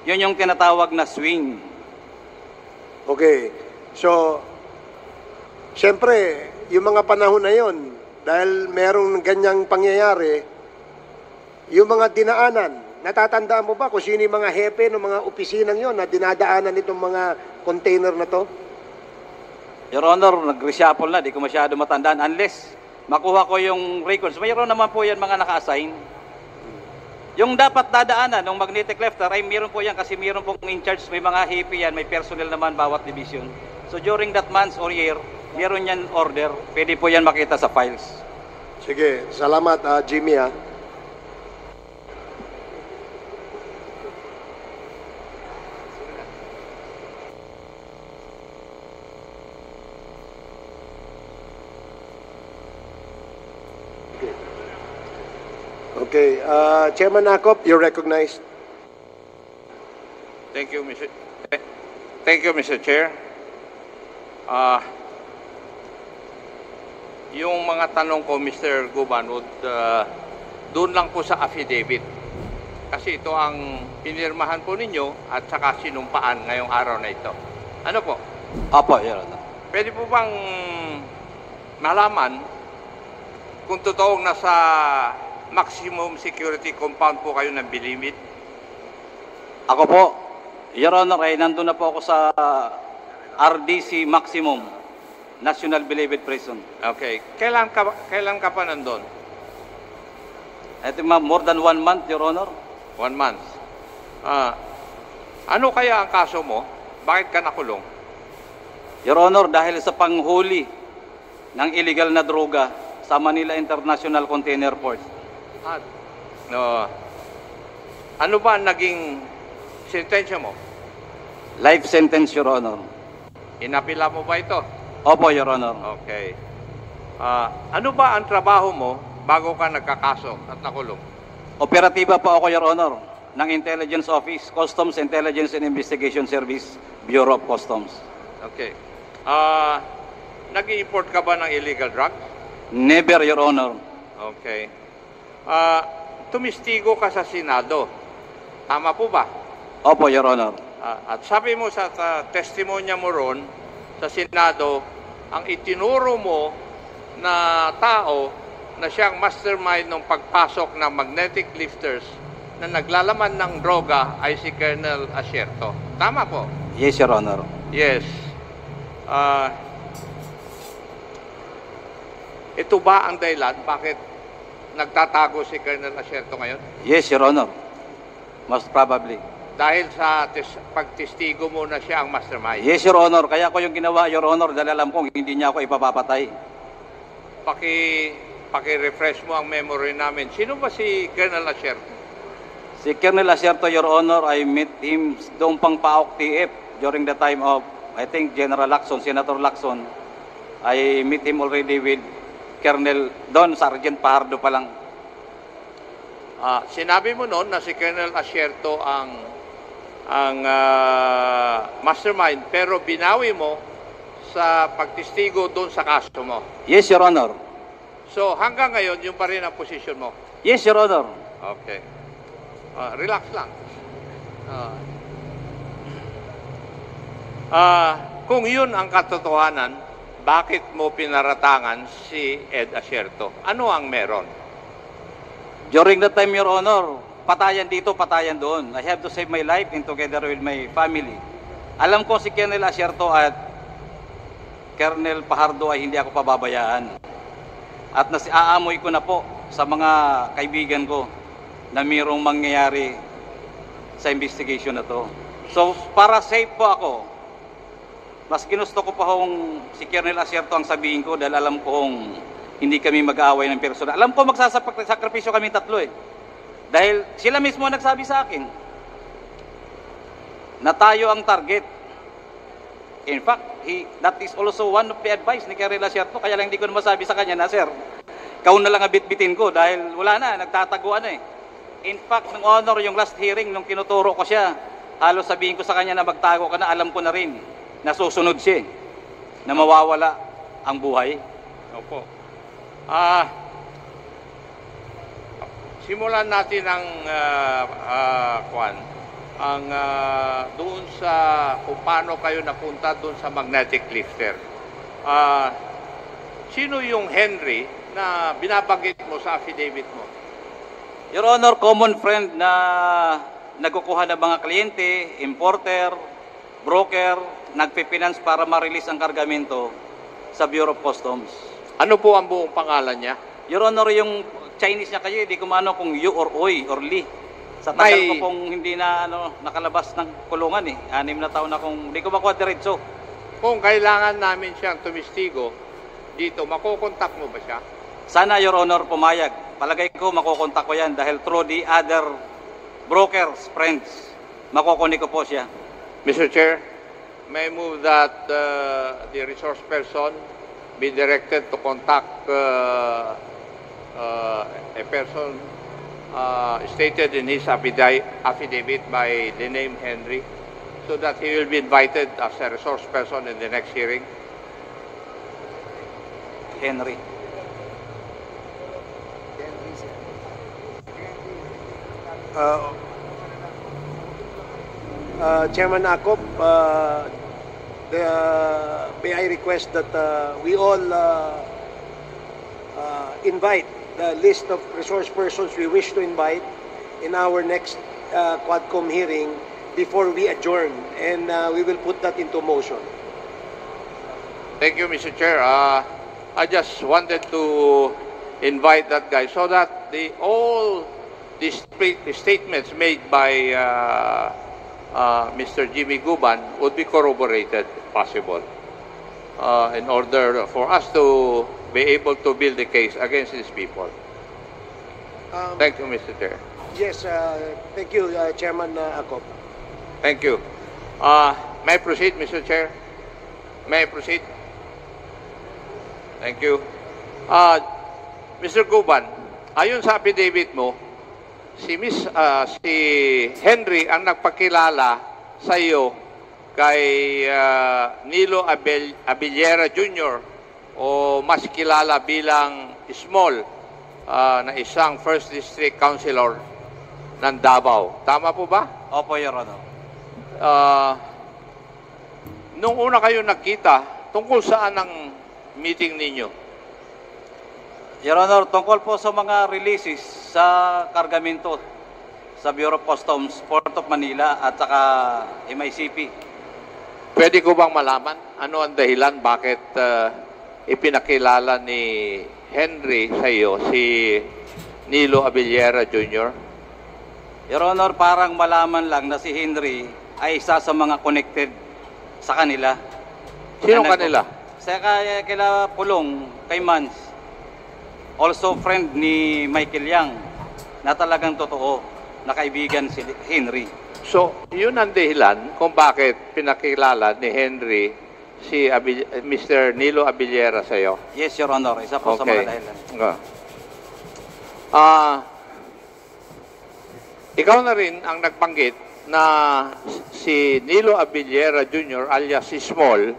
Yun yung tinatawag na swing. Okay. So, siyempre, yung mga panahon na yon, dahil merong ganyang pangyayari, yung mga dinaanan, natatandaan mo ba kung sino yung mga hepe ng mga opisinang yon na dinadaanan itong mga container na to? Your Honor, nag-reshuffle na, di ko masyado matandaan unless makuha ko yung records. Mayroon naman po yan mga naka-assign. Yung dapat dadaanan ng magnetic lifter ay meron po yan kasi meron pong in charge, may mga hepe yan, may personnel naman bawat division. So during that month or year, meron yan order. Pwede po yan makita sa files. Sige, salamat Jimmy ha. Okay, Chairman Akop, you're recognized. Thank you, Mr. Chair. Yung mga tanong ko, Mr. Guban, doon lang po sa affidavit. Kasi ito ang pinirmahan po ninyo at saka sinumpaan ngayong araw na ito. Ano po? Opo, Your Honor. Pwede po bang malaman kung totoong nasa maximum security compound po kayo ng Bilimit? Ako po, Your Honor, ay nandun na po ako sa RDC Maximum, National Bilibid Prison. Okay. Kailan ka pa nandun? Ito more than 1 month, Your Honor. 1 month. Ano kaya ang kaso mo? Bakit ka nakulong? Your Honor, dahil sa panghuli ng illegal na droga sa Manila International Container Port. Ano ba ang naging sentensya mo? Life sentence, Your Honor. Inapila mo ba ito? Opo, Your Honor. Okay. Ano ba ang trabaho mo bago ka nagkakaso at nakulong? Operatiba po ako, Your Honor, ng Intelligence Office, Customs Intelligence and Investigation Service, Bureau of Customs. Okay. Nag-i-import ka ba ng illegal drugs? Never, Your Honor. Okay. Tumistigo ka sa Senado. Tama po ba? Opo, Your Honor. At sabi mo sa testimonya mo ron sa Senado, ang itinuro mo na tao na siyang mastermind ng pagpasok ng magnetic lifters na naglalaman ng droga ay si Colonel Asierto. Tama po? Yes, Your Honor. Yes. Ito ba ang dahilan bakit nagtatago si Colonel Asierto ngayon? Yes, Your Honor. Most probably. Dahil sa pagtestigo mo na siya ang mastermind. Yes, Your Honor. Kaya ko yung ginawa, Your Honor, dahil alam kong hindi niya ako ipapapatay. Paki-refresh mo ang memory namin. Sino ba si Colonel Asierto? Si Colonel Asierto, Your Honor, I met him doon pang PAOK TF during the time of, I think, General Lacson, Senator Lacson. I met him already with Colonel Don, Sergeant Pajardo pa lang. Sinabi mo noon na si Colonel Asierto ang mastermind, pero binawi mo sa pagtestigo doon sa kaso mo. Yes, Your Honor. So, hanggang ngayon, yung pa rin ang position mo? Yes, Your Honor. Okay. Relax lang. Kung yun ang katotohanan, bakit mo pinaratangan si Ed Asierto? Ano ang meron? During that time, Your Honor, patayan dito, patayan doon. I have to save my life and together with my family. Alam ko si Colonel Asierto at Colonel Pajardo ay hindi ako pababayaan. At aamoy ko na po sa mga kaibigan ko na mayroong mangyayari sa investigation na to. So, para safe po ako, mas ginusto ko pa hong si Colonel Asierto ang sabihin ko dahil alam ko hong hindi kami mag-aaway ng personal. Alam ko magsasakripisyo kami tatlo eh. Dahil sila mismo nagsabi sa akin na tayo ang target. In fact, that is also one of the advice ni Colonel Asierto. Kaya lang hindi ko na masabi sa kanya na, sir, kaun na lang ang bitbitin ko dahil wala na, nagtataguan na eh. In fact, nung honor, yung last hearing, nung tinuturo ko siya, halos sabihin ko sa kanya na magtago ka na, alam ko na rin, nasusunod siya, na mawawala ang buhay. Opo. Simulan natin ang doon sa kung paano kayo napunta doon sa magnetic lifter. Sino yung Henry na binabanggit mo sa affidavit mo? Your Honor, common friend na nagkukuha ng mga kliyente, importer, broker, nagpipinance para ma-release ang kargamento sa Bureau of Customs. Ano po ang buong pangalan niya? Your Honor, yung Chinese niya kayo, hindi ko maano kung Yu or Oi or Li. Sa tagal ko pong hindi na nakalabas ng kulungan eh. 6 na taon na kung hindi ko makuha diretso. Kung kailangan namin siyang tumistigo dito, makukontak mo ba siya? Sana, Your Honor, pumayag. Palagay ko, makukontak ko yan dahil through the other brokers, friends, makukunik ko po siya. Mr. Chair, may I move that the resource person be directed to contact a person stated in his affidavit by the name Henry, so that he will be invited as a resource person in the next hearing. Henry. Chairman Akop, may I request that we all invite the list of resource persons we wish to invite in our next Quadcom hearing before we adjourn, and we will put that into motion. Thank you, Mr. Chair. I just wanted to invite that guy so that all these statements made by Mr. Jimmy Guban would be corroborated, if possible, in order for us to be able to build a case against these people. Thank you, Mr. Chair. Yes, thank you, Chairman Akop. Thank you. May I proceed, Mr. Chair? May I proceed? Thank you. Mr. Guban, ayon sa affidavit mo, si Henry ang nagpakilala sa iyo kay Nilo Abellera Jr. o mas kilala bilang Small na isang First District Councilor ng Davao. Tama po ba? Opo, Your Honor. Nung una kayo nagkita, tungkol saan ang meeting ninyo? Your Honor, tungkol po sa mga releases sa kargamento sa Bureau of Customs, Port of Manila at saka MICP. Pwede ko bang malaman ano ang dahilan bakit ipinakilala ni Henry sa iyo si Nilo Abellera Jr.? Your Honor, parang malaman lang na si Henry ay isa sa mga connected sa kanila. Sino kanila? Sa kila Pulong, kay Mans. Also friend ni Michael Yang na talagang totoo na kaibigan si Henry. So, yun ang dahilan kung bakit pinakilala ni Henry si Mr. Nilo Abellera sa iyo? Yes, Your Honor. Isa po sa mga dahilan. Ikaw na rin ang nagbanggit na si Nilo Abellera Jr. alias si Small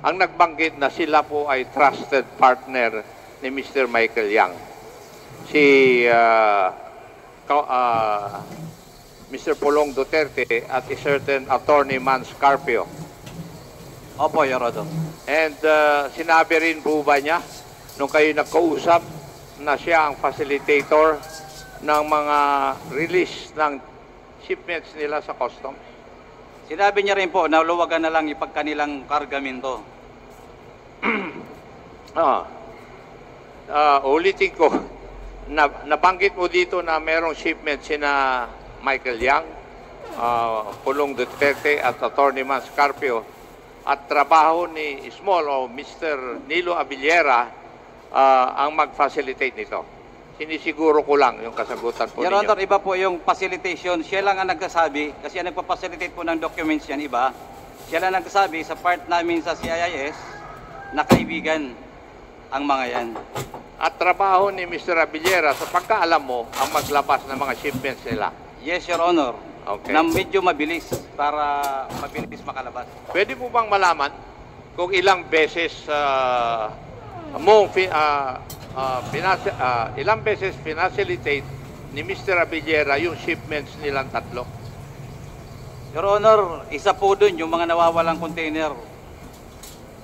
ang nagbanggit na sila po ay trusted partner ni Mr. Michael Yang. Si Mr. Pulong Duterte at a certain attorney Mans Carpio. Opo, Your Honor. And sinabi rin po ba niya nung kayo nagkausap na siya ang facilitator ng mga release ng shipments nila sa customs? Sinabi niya rin po na luwagan na lang ipagkanilang kargamento. Ulitin ko, nabanggit mo dito na merong shipment sina Michael Yang, Pulong Duterte at Attorney Mans Carpio, at trabaho ni Small o Mr. Nilo Abellera ang mag-facilitate nito. Sinisiguro ko lang yung kasagutan po Your ninyo. Honor, iba po yung facilitation. Siya lang ang nagsasabi, kasi ang nagpa-facilitate po ng documents yan, iba. Siya lang nagsasabi sa part namin sa CIIS na kaibigan ang mga yan. At trabaho ni Mr. Abellera sa pagkaalam mo ang maglabas ng mga shipments nila. Yes, Your Honor. Okay. Na medyo mabilis para mabilis makalabas. Pwede po bang malaman kung ilang beses ilang beses pinacilitate ni Mr. Abillera yung shipments nilang tatlo? Your Honor, isa po dun yung mga nawawalang container.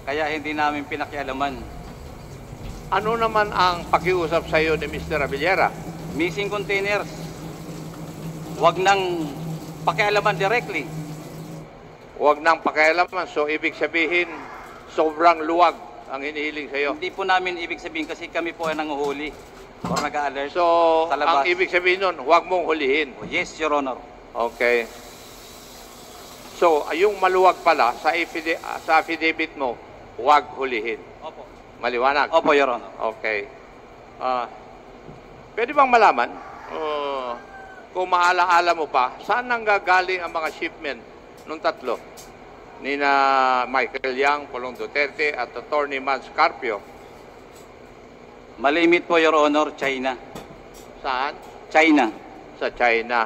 Kaya hindi namin pinakialaman. Ano naman ang pakiusap sa iyo ni Mr. Abillera? Missing containers. Huwag nang pakialaman directly. Huwag nang pakialaman. So, ibig sabihin, sobrang luwag ang hinihiling sa iyo. Hindi po namin ibig sabihin kasi kami po ay nanguhuli or nag-alert So, sa labas. ang ibig sabihin nun, huwag mong hulihin. Oh, yes, Your Honor. Okay. So, yung maluwag pala, sa affidavit mo, huwag hulihin. Opo. Maliwanag? Opo, Your Honor. Okay. Pwede bang malaman, kung maalaala mo pa, saan nanggagaling ang mga shipment nung tatlo? Nina Michael Yang, Pulong Duterte, at Attorney Mans Carpio. Malimit po, Your Honor, China. Saan? China. Sa China.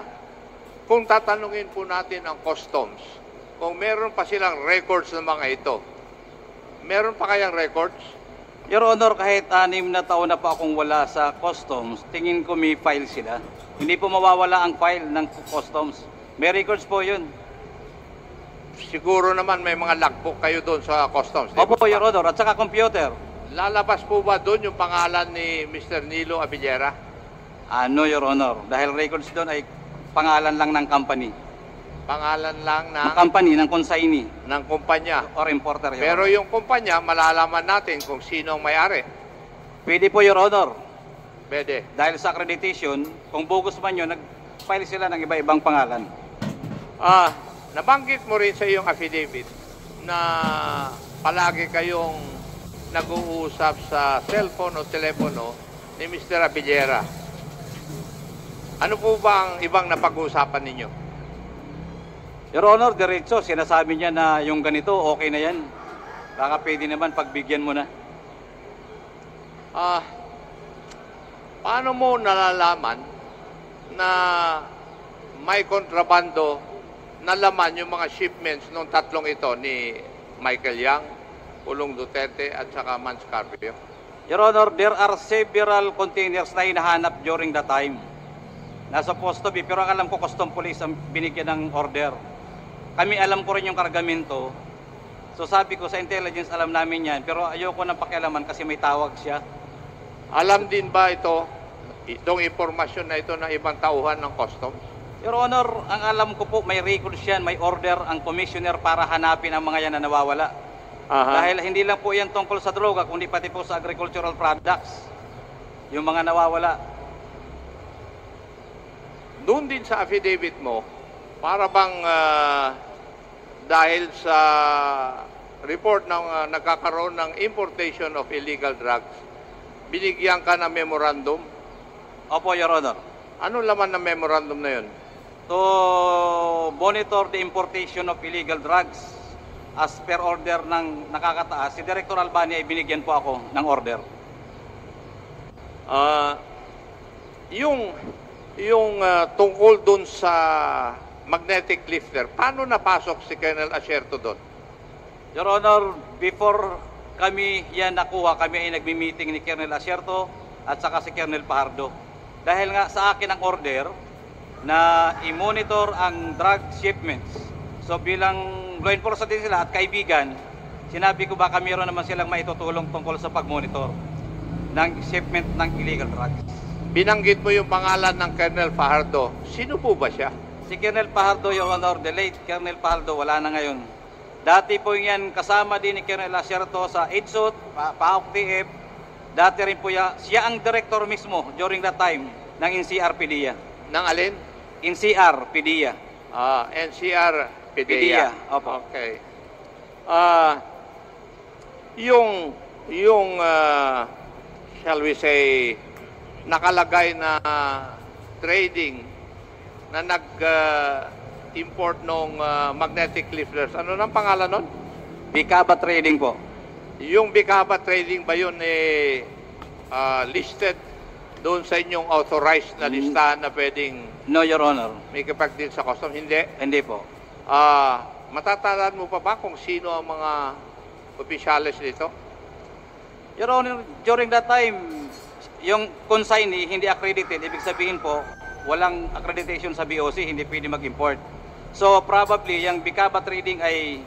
Kung tatanungin po natin ang customs, kung meron pa silang records ng mga ito, meron pa kayang records? Your Honor, kahit 6 na taon na po akong wala sa customs, tingin ko may file sila. Hindi po mawawala ang file ng customs. May records po yun. Siguro naman may mga logbook kayo doon sa customs. Opo, Your Honor, at saka computer. Lalabas po ba doon yung pangalan ni Mr. Nilo Abillera? No, Your Honor. Dahil records doon ay pangalan lang ng company. Pangalan lang Ng company, ng consignee, ng kumpanya. or importer, Your Pero Honor. yung kumpanya, malalaman natin kung sino ang may-ari. Pwede po, Your Honor. Pwede. Dahil sa accreditation, kung bogus man yun, nag-file sila ng iba-ibang pangalan. Nabanggit mo rin sa iyong affidavit na palagi kayong nag-uusap sa cellphone o telepono ni Mr. Abillera. Ano po ba ang ibang napag-uusapan ninyo? Your Honor, diretso, sinasabi niya na yung ganito, okay na yan. Baka pwede naman pagbigyan mo na. Paano mo nalalaman na may kontrabando na laman yung mga shipments nung tatlong ito ni Michael Yang, Pulong Duterte at saka Mans Carpio? Your Honor, there are several containers na hinahanap during that time. Nasa posto B, pero ang alam ko, custom police ang binigyan ng order. Kami alam ko rin yung kargamento. So sabi ko sa intelligence, alam namin yan. Pero ayoko nang pakialaman kasi may tawag siya. Alam din ba itong impormasyon na ito ng ibang tauhan ng customs? Your Honor, ang alam ko po, may records yan, may order ang commissioner para hanapin ang mga yan na nawawala. Dahil hindi lang po yan tungkol sa droga, kundi pati po sa agricultural products. Yung mga nawawala. Doon din sa affidavit mo, para bang dahil sa report ng nagkakaroon ng importation of illegal drugs, binigyan ka ng memorandum? Opo, Your Honor. Ano laman ng memorandum na yun? To monitor the importation of illegal drugs as per order ng nakakataas, si Director Albani ay binigyan po ako ng order. Yung tungkol dun sa magnetic lifter, paano napasok si Colonel Asierto doon? Your Honor, before kami yan nakuha, kami ay nagmi-meeting ni Colonel Asierto at saka si Colonel Pajardo. Dahil nga sa akin ang order na i-monitor ang drug shipments. So bilang law enforcement din sila at kaibigan, sinabi ko baka mayroon naman silang maitutulong tungkol sa pag-monitor ng shipment ng illegal drugs. Binanggit mo yung pangalan ng Colonel Fajardo. Sino po ba siya? Si Colonel Pajardo, Your Honor, the late Colonel Pajardo, wala na ngayon. Dati po yan kasama din ni Colonel Asierto sa EDSUT, PAOK TF. Dati rin po siya ang director mismo during that time ng NCR PDEA. Ng alin? NCR PDEA. NCR PDEA. Opo. Okay. Yung shall we say, nakalagay na trading na nag-import ng magnetic lifters. Ano nang pangalan nun? Bicaba Trading po. Yung Bicaba Trading ba yun listed doon sa inyong authorized na listahan na pwedeng No, Your Honor. may kapag-deal sa customs? Hindi. Hindi po. Matatandaan mo pa ba kung sino ang mga opisyales dito? Your Honor, during that time, yung consignee hindi accredited. Ibig sabihin po, walang accreditation sa BOC, hindi pwede mag-import. So probably yung Bicaba Trading ay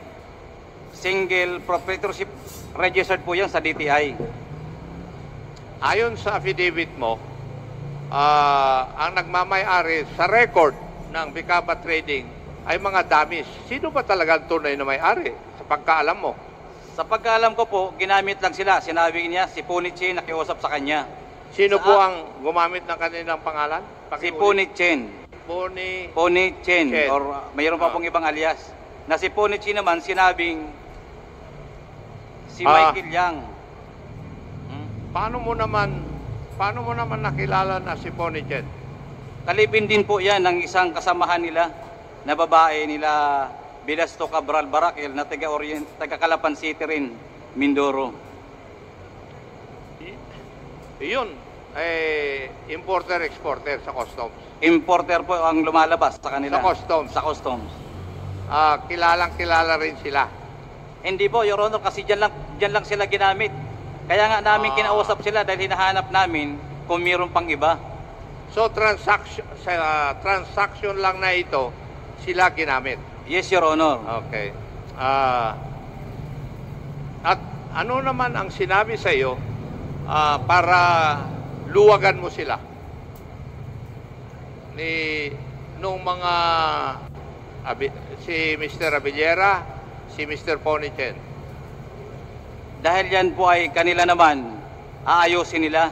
single proprietorship registered po yan sa DTI. Ayon sa affidavit mo, ang nagmamay-ari sa record ng Bicaba Trading ay mga dummies. Sino ba talaga ang tunay na may-ari sa pagkaalam mo? Sa pagkaalam ko po, ginamit lang sila. Sinabi niya, si Punit Chen nakiusap sa kanya. Sino po ang gumamit ng kanilang pangalan? Si Punit Chen. Punit Chen. Chen. Or mayroon pa pong ibang alias. Na si Punit Chen naman, sinabing si Michael Yang. Paano mo naman nakilala na si Pony Chen? Kalibin din po yan ng isang kasamahan nila na babae nila Bilasto Cabral Barakil na taga Calapan City rin, Mindoro. Yun, importer-exporter sa customs. Importer po ang lumalabas sa kanila. Sa customs. Sa customs. Kilalang-kilala rin sila. Hindi po, Your Honor, kasi dyan lang sila ginamit. Kaya nga namin kinausap sila dahil hinahanap namin kung mayroon pang iba. So transaction lang na ito, sila ginamit. Yes, Your Honor. Okay. At ano naman ang sinabi sa iyo para luwagan mo sila? Nung mga si Mr. Abillera, si Mr. Pony Chen. Dahil yan po ay kanila naman, aayusin nila.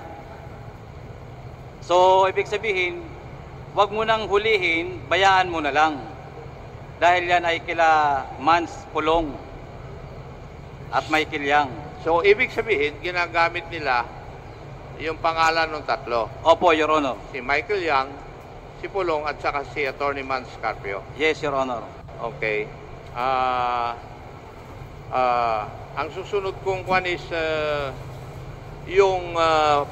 So, ibig sabihin, wag mo nang hulihin, bayaan mo na lang. Dahil yan ay kila Mans Pulong at Michael Yang. So, ibig sabihin, ginagamit nila yung pangalan ng tatlo. Opo, Your Honor. Si Michael Yang, si Pulong, at saka si Attorney Mans Carpio. Yes, Your Honor. Okay. Ang susunod kong kwan is yung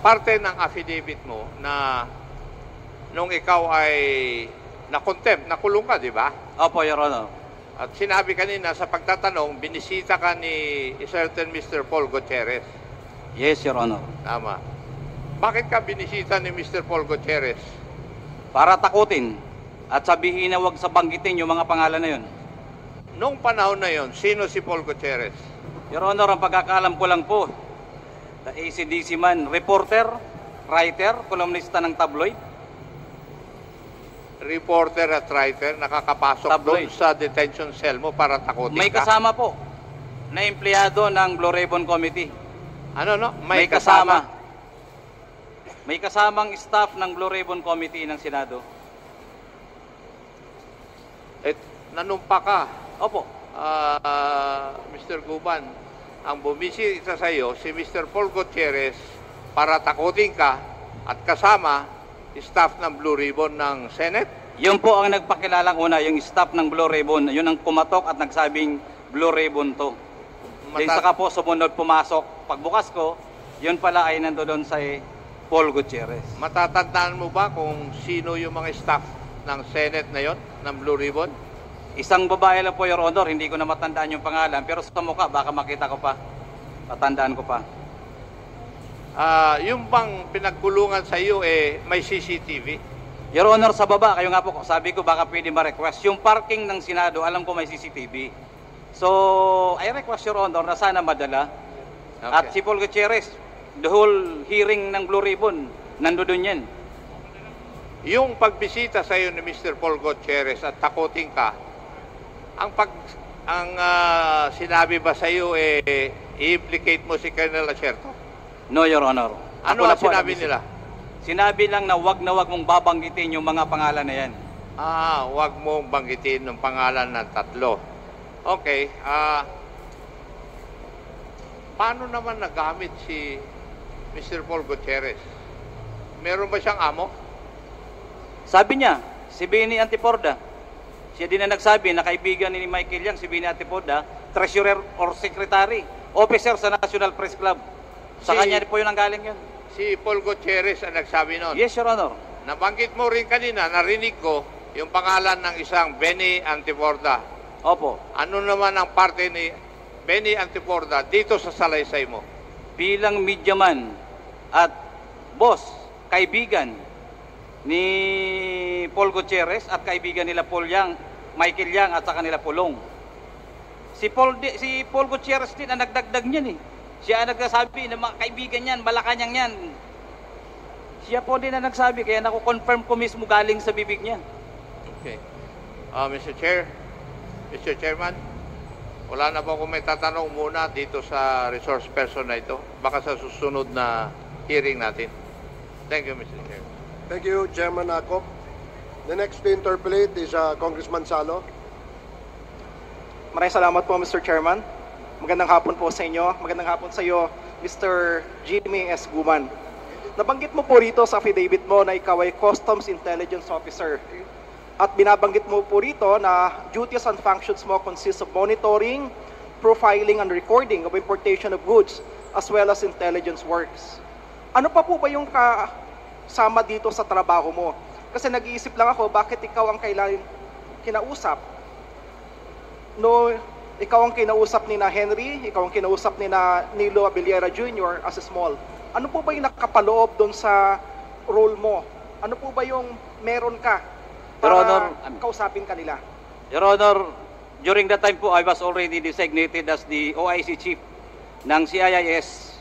parte ng affidavit mo na nung ikaw ay na-contempt, nakulong ka, di ba? Opo, Your Honor. At sinabi kanina sa pagtatanong, binisita ka ni certain Mr. Paul Gutierrez. Yes, Your Honor. Tama. Bakit ka binisita ni Mr. Paul Gutierrez? Para takutin at sabihin na wag sa banggitin yung mga pangalan na yun. Noong panahon na yon, sino si Paul Gutierrez? Your Honor, ang pagkakalam ko lang po, the ACDC man, reporter, writer, kolumnista ng tabloid. Reporter at writer, nakakapasok doon sa detention cell mo para takutin May ka? kasama po na empleyado ng Blue Ribbon Committee. Ano, no? May kasama. May kasamang staff ng Blue Ribbon Committee ng Senado. Nanumpa ka. Opo. Mr. Guban, ang bumisita sa iyo, si Mr. Paul Gutierrez, para takutin ka at kasama staff ng Blue Ribbon ng Senate? Yun po ang nagpakilalang una, yung staff ng Blue Ribbon. Yun ang kumatok at nagsabing Blue Ribbon to. Then saka po sumunod pumasok. Pagbukas ko, yun pala ay nandoon sa Paul Gutierrez. Matatandaan mo ba kung sino yung mga staff ng Senate na yon, ng Blue Ribbon? Isang babae lang po, Your Honor. Hindi ko na matandaan yung pangalan. Pero sa mukha, baka makita ko pa. Matandaan ko pa. Yung bang pinagkulungan sa iyo, may CCTV? Your Honor, sa baba, kayo nga po, sabi ko baka pwede ma-request. Yung parking ng Senado, alam ko may CCTV. So, I request, Your Honor, na sana madala. Okay. At si Paul Gutierrez, the whole hearing ng Blue Ribbon, nandoon yan. Yung pagbisita sa iyo ni Mr. Paul Gutierrez at takutin ka, ang sinabi ba sa iyo, i-implicate mo si Colonel Acerto? No, Your Honor. Ano ang sinabi nila? Sinabi lang na wag mong babanggitin yung mga pangalan na yan. Wag mong banggitin ng pangalan ng tatlo. Okay. Paano naman nagamit si Mr. Paul Gutierrez? Meron ba siyang amo? Sabi niya, si Benny Antiporda. Siya din na nagsabi na kaibigan ni Michael Yang, si Benny Antiporda, treasurer or secretary, officer sa National Press Club. Sa kanya po yun ang galing yun. Si Paul Gutierrez ang nagsabi nun? Yes, Your Honor. Nabanggit mo rin kanina, narinig ko, yung pangalan ng isang Benny Antiporda. Opo. Ano naman ang parte ni Benny Antiporda dito sa salaysay mo? Bilang media man at boss, kaibigan, ni Paul Gutierrez at kaibigan nila Michael Yang at saka nila Pulong. Si Paul Gutierrez din ang nagdagdag niyan eh. Siya ang nagsasabi ng mga kaibigan niyan, Malacanang yan. Siya po din ang nagsabi, kaya naku-confirm ko mismo galing sa bibig niya. Okay. Mr. Chairman, wala na po kung may tatanong muna dito sa resource person na ito. Baka sa susunod na hearing natin. Thank you, Mr. Chair. Thank you, Chairman Akop. The next to interpolate is Congressman Salo. Maraming salamat po, Mr. Chairman. Magandang hapon po sa inyo. Magandang hapon sa iyo, Mr. Jimmy S. Guman. Nabanggit mo po rito sa affidavit mo na ikaw ay Customs Intelligence Officer. At binabanggit mo po rito na duties and functions mo consist of monitoring, profiling, and recording of importation of goods, as well as intelligence works. Ano pa po ba yung kasama dito sa trabaho mo? Kasi nag-iisip lang ako, bakit ikaw ang kailangan kinausap? No, ikaw ang kinausap ni na Henry, ikaw ang kinausap ni na Nilo Abellera Jr. as a small. Ano po ba yung nakapaloob doon sa role mo? Ano po ba yung meron ka para kausapin kanila? Your Honor, during that time po, I was already designated as the OIC Chief ng CIIS,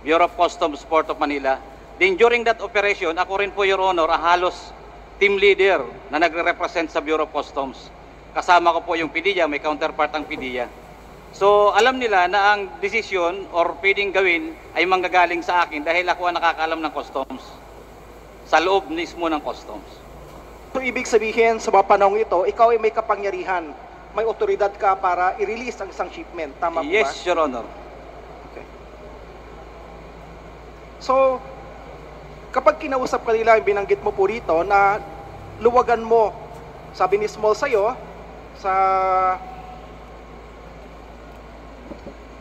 Bureau of Customs, Port of Manila. Then during that operation, ako rin po, Your Honor, halos team leader na nagre-represent sa Bureau of Customs. Kasama ko po yung PDEA, may counterpart ang PDEA. So alam nila na ang desisyon or pwedeng gawin ay manggagaling sa akin dahil ako ang nakakaalam ng customs. Sa loob mismo ng customs. So ibig sabihin sa mga panahon ito, ikaw ay may kapangyarihan, may otoridad ka para i-release ang isang shipment. Tama po ba? Yes, Your Honor. Okay. So, kapag kinausap ka nila, binanggit mo po rito na luwagan mo, sabi ni Small sa'yo, sa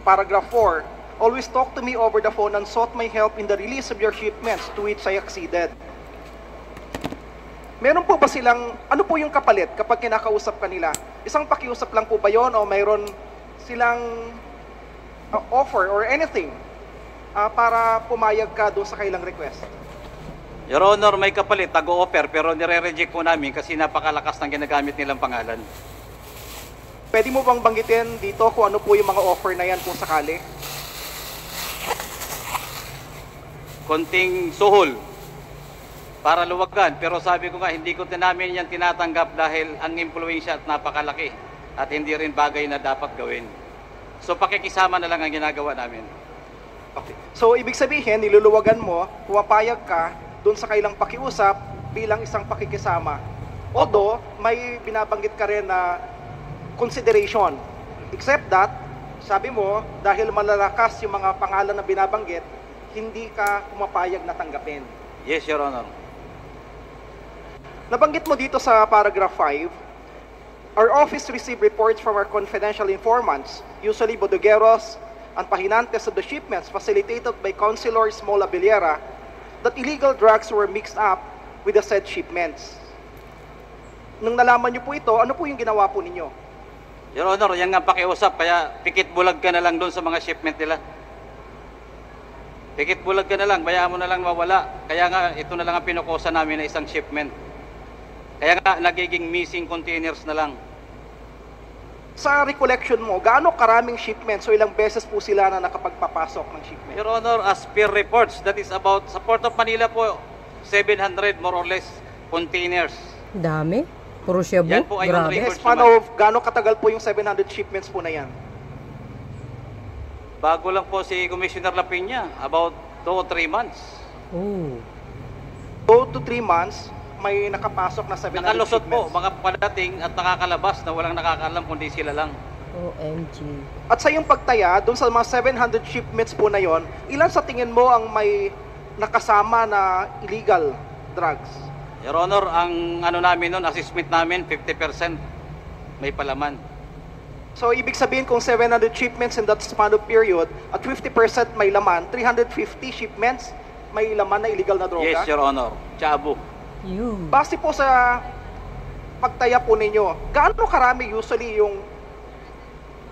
paragraph 4, always talk to me over the phone and sought my help in the release of your shipments, to which I acceded. Meron po ba silang, ano po yung kapalit kapag kinakausap kanila? Isang pakiusap lang po ba yun o mayroon silang offer or anything para pumayag ka doon sa kailang request? Your Honor, may kapalit, tago-offer, pero nire-reject po namin kasi napakalakas ng ginagamit nilang pangalan. Pwede mo bang banggitin dito kung ano po yung mga offer na yan kung sakali? Konting suhol para luwagan, pero sabi ko nga, hindi ko namin yan tinatanggap dahil ang impluensya at napakalaki at hindi rin bagay na dapat gawin. So pakikisama na lang ang ginagawa namin. Okay. So ibig sabihin, niluluwagan mo, pumapayag ka doon sa kailang pakiusap bilang isang pakikisama. Although, may binabanggit ka rin na consideration. Except that, sabi mo, dahil malalakas yung mga pangalan na binabanggit, hindi ka pumapayag na tanggapin. Yes, Your Honor. Nabanggit mo dito sa paragraph 5, our office received reports from our confidential informants, usually bodegueros and pahinantes of the shipments facilitated by Councilor Small Abellera, that illegal drugs were mixed up with the said shipments. Nung nalaman niyo po ito, ano po yung ginawa po ninyo? Your Honor, yan nga pakiusap, kaya pikit bulag ka na lang doon sa mga shipment nila. Pikit bulag ka na lang, bayaan mo na lang mawala. Kaya nga, ito na lang ang pinukusa namin na isang shipment. Kaya nga, nagiging missing containers na lang. Sa recollection mo, gaano karaming shipments o ilang beses po sila na nakapagpapasok ng shipment? Your Honor, as per reports, that is about, sa Port of Manila po, 700 more or less containers. Dami. Puro Shabu. Yan po ay yung Grabe. records Yes, paano, naman. gaano katagal po yung 700 shipments po na yan? Bago lang po si Commissioner Lapiña, about 2 or 3 months. Oh. 2 to 3 months, may nakapasok na 700 Nakalusot po, shipments. mga padating at nakakalabas na walang nakakaalam kundi sila lang. OMG. At sa iyong pagtaya, doon sa mga 700 shipments po na yon, ilan sa tingin mo ang may nakasama na illegal drugs? Your Honor, ang ano namin noon, assessment namin, 50% may palaman. So, ibig sabihin kung 700 shipments in that span of period, at 50% may laman, 350 shipments may laman na illegal na droga? Yes, Your Honor. Chabu. Yun. Base po sa pagtaya po ninyo, gaano karami usually yung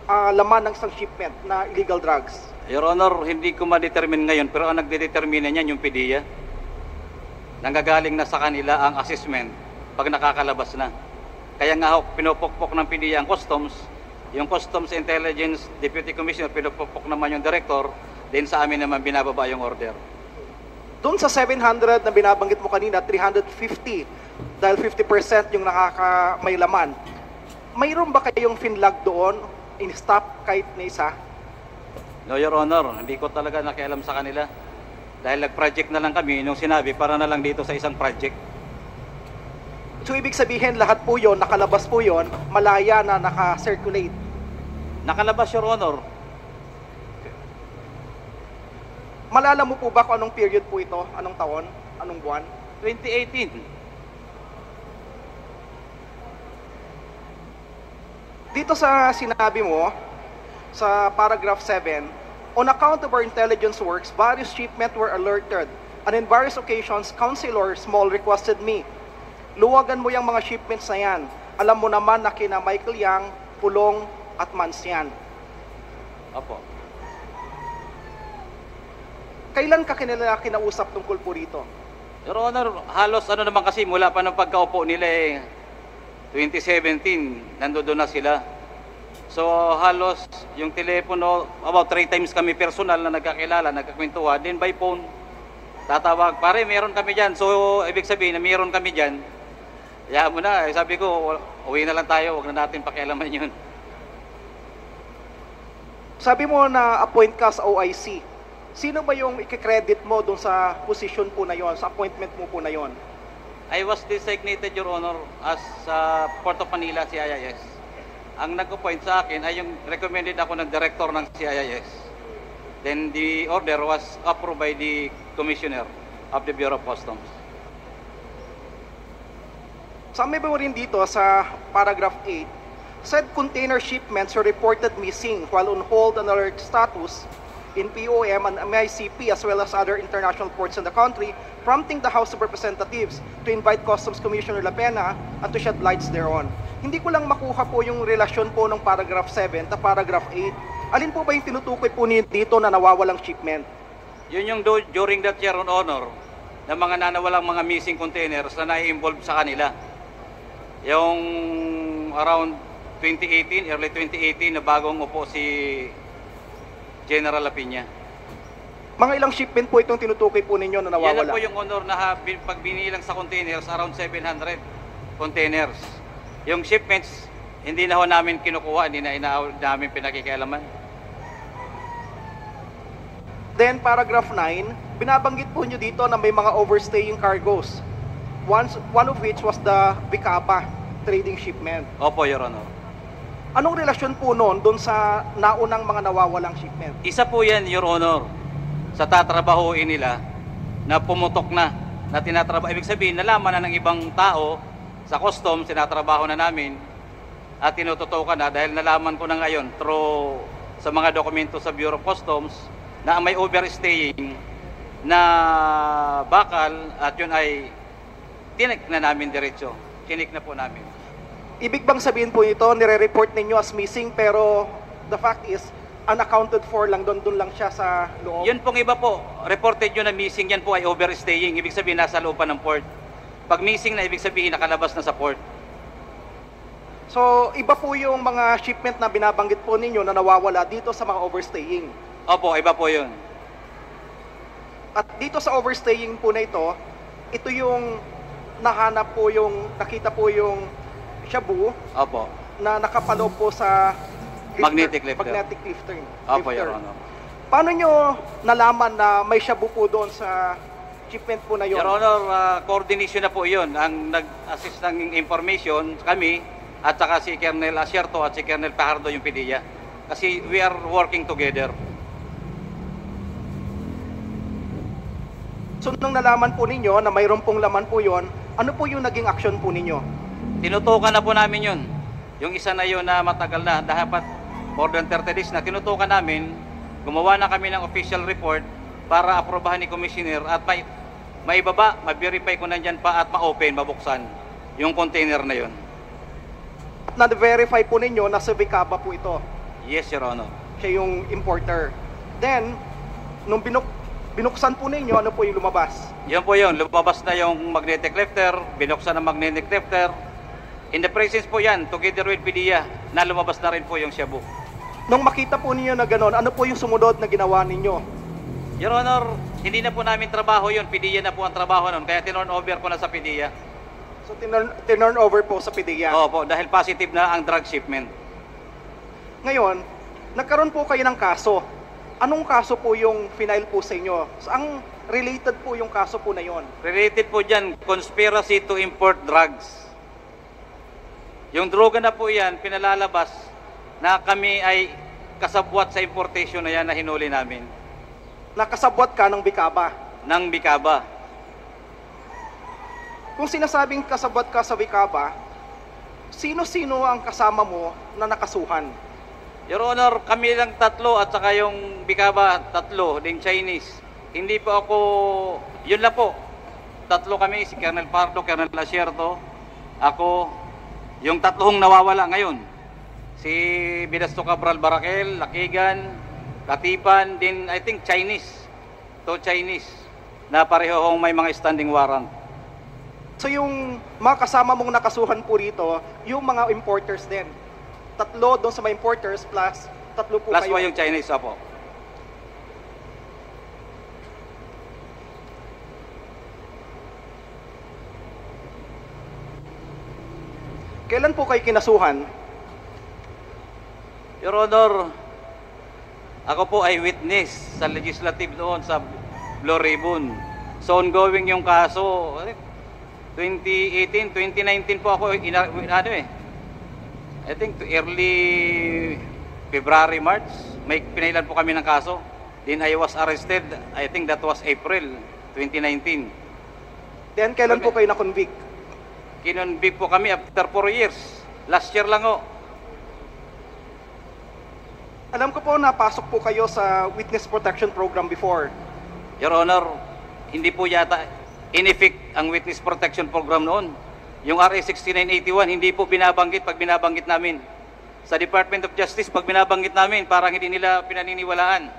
laman ng isang shipment na illegal drugs? Your Honor, hindi ko ma-determine ngayon, pero ang nagdedetermine niyan yung PDEA. nanggagaling na sa kanila ang assessment pag nakakalabas na. Kaya nga ho, pinupukpok ng PDEA ang Customs, yung Customs Intelligence Deputy Commissioner, pinupukpok naman yung Director, then sa amin naman binababa yung order. Doon sa 700 na binabanggit mo kanina, 350, dahil 50% yung may laman. Mayroon ba kayong finlag doon, in-stop kahit na isa? No, Your Honor, hindi ko talaga nakialam sa kanila. Dahil nag-project na lang kami, nung sinabi, para na lang dito sa isang project. So, ibig sabihin, lahat po yon, nakalabas po yon, malaya na naka-circulate. Nakalabas, Your Honor. Malala mo po ba kung anong period po ito? Anong taon? Anong buwan? 2018. Dito sa sinabi mo, sa paragraph 7, on account of our intelligence works, various shipments were alerted, and in various occasions, Councilor Small requested me, luwagan mo yung mga shipments na yan. Alam mo naman na kina Michael Yang, Pulong, at Mansyan. Opo. Kailan ka kinausap tungkol po rito? Your Honor, halos ano naman kasi mula pa ng pagkaupo nila 2017, nandoon na sila. So halos yung telepono, about 3 times kami personal na nagkakilala, nagkakwentuhan, then by phone, tatawag, pare meron kami dyan. So ibig sabihin na meron kami dyan, hayaan mo na, sabi ko, uwi na lang tayo, huwag na natin pakialaman yun. Sabi mo na appoint ka sa OIC. Sino ba yung i-credit mo doon sa position po na yon, sa appointment mo po na yon? I was designated, Your Honor, as Port of Manila, CIIS. Ang nag-appoint sa akin ay yung recommended ako ng director ng CIIS. Then the order was approved by the Commissioner of the Bureau of Customs. Sabi mo rin dito sa paragraph 8, said container shipments were reported missing while on hold and alert status in POM and MICP as well as other international ports in the country, prompting the House of Representatives to invite Customs Commissioner La Pena and to shed lights thereon. Hindi ko lang makuha po yung relasyon po ng paragraph 7 at paragraph 8. Alin po ba yung tinutukoy po niyo dito na nawawalang shipment? Yun yung during that year on honor, na mga nanawalang mga missing containers na nai-involve sa kanila. Yung around 2018, early 2018 na bagong upo si General Lapina. Mga ilang shipment po itong tinutukoy po ninyo na nawawala? Yan na po yung honor na pag binilang sa containers, around 700 containers. Yung shipments, hindi na ho namin kinukuha, hindi na namin pinakikialaman. Then paragraph 9, binabanggit po nyo dito na may mga overstaying cargoes. One of which was the Vicaba trading shipment. Opo, Your Honor. Anong relasyon po noon doon sa naunang mga nawawalang shipment? Isa po yan, Your Honor, sa tatrabahuin nila na pumutok na tinatrabaho. Ibig sabihin, nalaman na ng ibang tao sa customs, tinatrabaho na namin at tinututukan na dahil nalaman ko na ngayon through sa mga dokumento sa Bureau of Customs na may overstaying na bakal at yun ay tinik na namin diretso. Tinik na po namin. Ibig bang sabihin po ito, nire-report ninyo as missing pero the fact is, unaccounted for lang, doon lang siya sa loob? Yun pong iba po, reported yun na missing, yan po ay overstaying. Ibig sabihin, nasa loob pa ng port. Pag missing na, ibig sabihin, nakalabas na sa port. So, iba po yung mga shipment na binabanggit po ninyo na nawawala dito sa mga overstaying? Opo, iba po yun. At dito sa overstaying po na ito yung nahanap po yung, nakita po yung shabu. Opo. Na nakapaloob po sa magnetic lifter. Magnetic lifter. Opo, Your Honor. Paano nyo nalaman na may shabu po doon sa shipment po na yun? Your Honor, coordination na po yun. Ang nag-assist ng information kami at saka si Colonel Asierto at si Colonel Pajardo yung PDEA. Kasi we are working together. So nung nalaman po ninyo na mayroon pong laman po yon, ano po yung naging action po ninyo? Tinutukan na po namin yun. Yung isa na yun na matagal na, dapat more than 30 days na tinutukan namin, gumawa na kami ng official report para aprobahan ni Commissioner at maibaba, ma-verify ko nandyan pa at ma-open, mabuksan yung container na yun. Na-verify po ninyo na sa Vicaba po ito? Yes, Your Honor. Siya yung importer. Then, nung binuksan po ninyo, ano po yung lumabas? Yun po yun, lumabas na yung magnetic lifter, binuksan ang magnetic lifter. In the presence po yan, together with PDEA, na lumabas na rin po yung shabu. Nung makita po ninyo na gano'n, ano po yung sumunod na ginawa ninyo? Your Honor, hindi na po namin trabaho yun, PDEA na po ang trabaho nun, kaya tinurn over ko na sa PDEA. So tinurn over po sa PDEA. Opo, dahil positive na ang drug shipment. Ngayon, nagkaroon po kayo ng kaso. Anong kaso po yung final po sa inyo? Ang related po yung kaso po na yon? Related po dyan, conspiracy to import drugs. Yung droga na po yan, pinalalabas na kami ay kasabwat sa importation na yan na hinuli namin. Nakasabwat ka ng Bicaba? Ng Bicaba. Kung sinasabing kasabwat ka sa Bicaba, sino-sino ang kasama mo na nakasuhan? Your Honor, kami lang tatlo at saka yung Bicaba, tatlo, din Chinese. Hindi po ako, yun lang po. Tatlo kami, si Colonel Pardo, Colonel Asierto, ako, yung tatlong nawawala ngayon. Si Bidasto Cabral Barakel, Lakigan, Katipan, din I think Chinese. To Chinese, na parehong may mga standing warrant. So yung mga kasama mong nakasuhan po rito, yung mga importers din. Tatlo doon sa mga importers plus tatlo po Plus kayo. po yung Chinese, apo. Kailan po kayo kinasuhan? Your Honor, ako po ay witness sa legislative noon sa Blue Ribbon. So ongoing yung kaso. 2018, 2019 po ako, I think early February, March, may pinailan po kami ng kaso. Then I was arrested, I think that was April 2019. Then kailan po kayo na-convict? Kinonvict po kami after 4 years. Last year lang o. Alam ko po napasok po kayo sa Witness Protection Program before. Your Honor, hindi po yata in-effect ang Witness Protection Program noon. Yung RA 6981, hindi po binabanggit pag binabanggit namin. Sa Department of Justice, pag binabanggit namin, parang hindi nila pinaniniwalaan.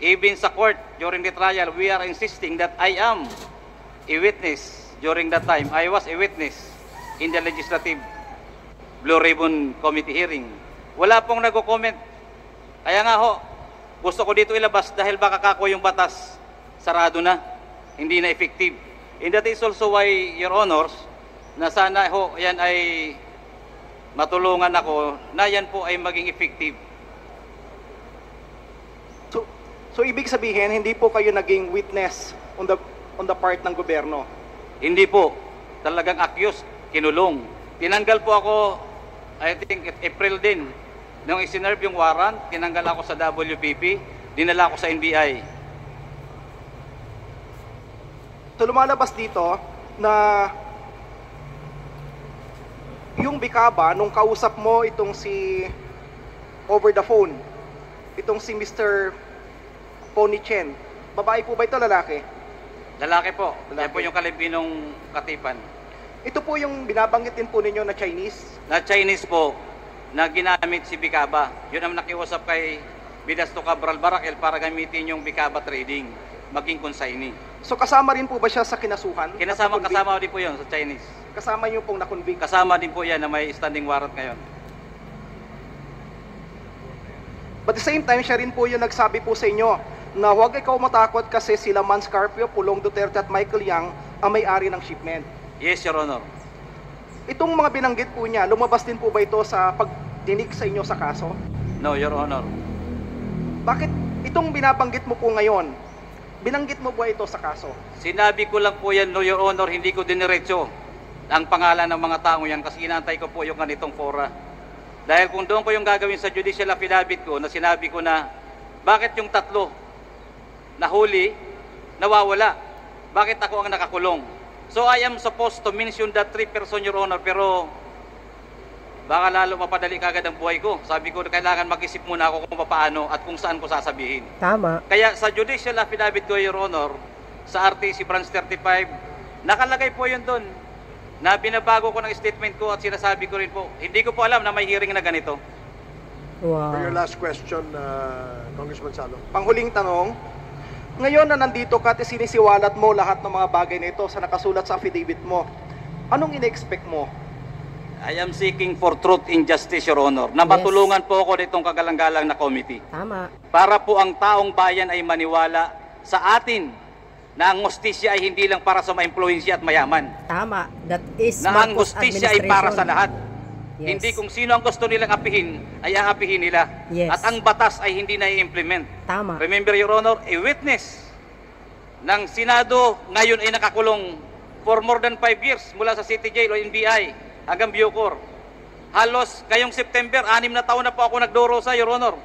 Even sa court, during the trial, we are insisting that I am a witness during that time. I was a witness in the Legislative Blue Ribbon Committee hearing. Wala pong nag-comment. Kaya nga ho, gusto ko dito ilabas dahil baka kako yung batas, sarado na, hindi na effective. And that is also why, Your Honors, na sana ho yan ay matulungan ako na yan po ay maging effective. So ibig sabihin, hindi po kayo naging witness on the part ng gobyerno? Hindi po. Talagang accused, kinulong. Tinanggal po ako, I think April din. Nung isinerve yung warrant, tinanggal ako sa WPP, dinala ako sa NBI. So lumalabas dito na yung Bicaba, nung kausap mo itong si over the phone, itong si Mr. Pony Chen, babae po ba ito, lalaki? Lalaki po. Lalaki. Yan po yung kalibinong Katipan. Ito po yung binabanggitin po ninyo na Chinese? Na Chinese po, na ginamit si Bicaba. Yun ang nakiusap kay Bidasto Cabral Barakel para gamitin yung Bicaba trading, maging consignee. So kasama rin po ba siya sa kinasuhan? Kasama din po yun sa Chinese. Kasama niyo pong na-convict? Kasama din po yan na may standing warrant ngayon. But at the same time, siya rin po yung nagsabi po sa inyo na huwag ikaw matakot kasi sila Mans Carpio, Pulong Duterte at Michael Yang ang may-ari ng shipment. Yes, Your Honor. Itong mga binanggit po niya, lumabas din po ba ito sa pagdinig sa inyo sa kaso? No, Your Honor. Bakit itong binabanggit mo po ngayon, binanggit mo ba ito sa kaso? Sinabi ko lang po yan, no, Your Honor, hindi ko diniretso ang pangalan ng mga taong yan kasi inantay ko po yung ganitong fora. Dahil kung doon ko yung gagawin sa judicial affidavit ko na sinabi ko na bakit yung tatlo nahuli, nawawala? Bakit ako ang nakakulong? So I am supposed to mention that 3 person, Your Honor, pero baka lalo mapadali kagad ang buhay ko. Sabi ko, kailangan mag-isip muna ako kung paano at kung saan ko sasabihin. Tama. Kaya sa judicial affidavit ko, Your Honor, sa RTC Branch 35, nakalagay po yun doon na binabago ko ng statement ko at sinasabi ko rin po, hindi ko po alam na may hearing na ganito. For your Wow. last question, Congressman Salo. Panghuling tanong, Ngayon na nandito ka at sinisiwalat mo lahat ng mga bagay na ito sa nakasulat sa affidavit mo, anong ine-expect mo? I am seeking for truth and justice, Your Honor, na matulungan po ako nitong kagalang-galang na committee. Tama. Para po ang taong bayan ay maniwala sa atin na ang hustisya ay hindi lang para sa ma-impluwensya at mayaman. Tama. That is Na ang Marcos hustisya ay para sa administration. lahat. Yes. Hindi kung sino ang gusto nilang apihin, ay aapihin nila. Yes. At ang batas ay hindi na-implement. Tama. Remember, Your Honor, a witness ng Senado ngayon ay nakakulong for more than 5 years mula sa City Jail o NBI hanggang Bucor. Halos kayong September, 6 na taon na po ako nagdurusa, Your Honor.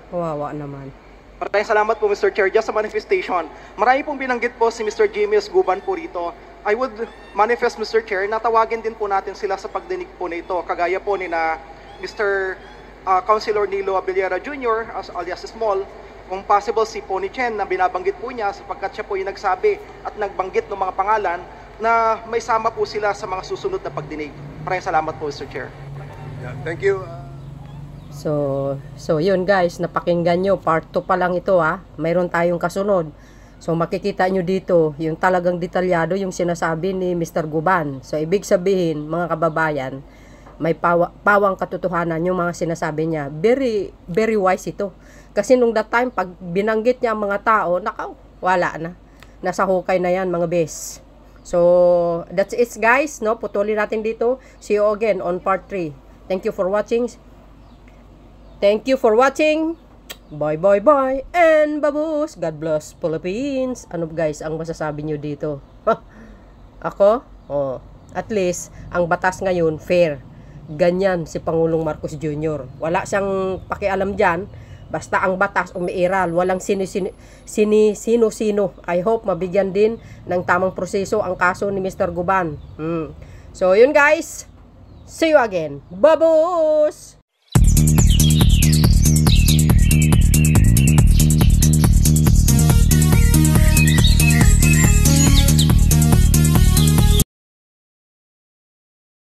Kawawa naman. Maraming salamat po, Mr. Chair. Just sa manifestation, marami pong binanggit po si Mr. Jimmy S. Guban po rito. I would manifest, Mr. Chair, na tawagin din po natin sila sa pagdinig po na ito. Kagaya po ni na Mr. Councilor Nilo Abellera Jr., alias Small, kung possible si Pony Chen na binabanggit po niya sapagkat siya po yung nagsabi at nagbanggit ng mga pangalan na may sama po sila sa mga susunod na pagdinig. Maraming salamat po, Mr. Chair. Yeah, thank you. So yun guys, napakinggan nyo. Part 2 pa lang ito ha. Mayroon tayong kasunod. So makikita nyo dito, yung talagang detalyado yung sinasabi ni Mr. Guban. So ibig sabihin, mga kababayan, may pawang katotohanan yung mga sinasabi niya. Very, very wise ito. Kasi nung that time, pag binanggit niya ang mga tao, nakaw, wala na. Nasa hukay na yan mga bes. So that's it guys, no? Putulin natin dito. See you again on part 3. Thank you for watching. Thank you for watching. Bye, bye, bye. And babus. God bless Philippines. Ano guys ang masasabi nyo dito? Ako? Oh, at least, ang batas ngayon, fair. Ganyan si Pangulong Marcos Jr. Wala siyang pakialam dyan. Basta ang batas umiiral. Walang sino-sino. I hope mabigyan din ng tamang proseso ang kaso ni Mr. Guban. So, yun guys. See you again. Babus!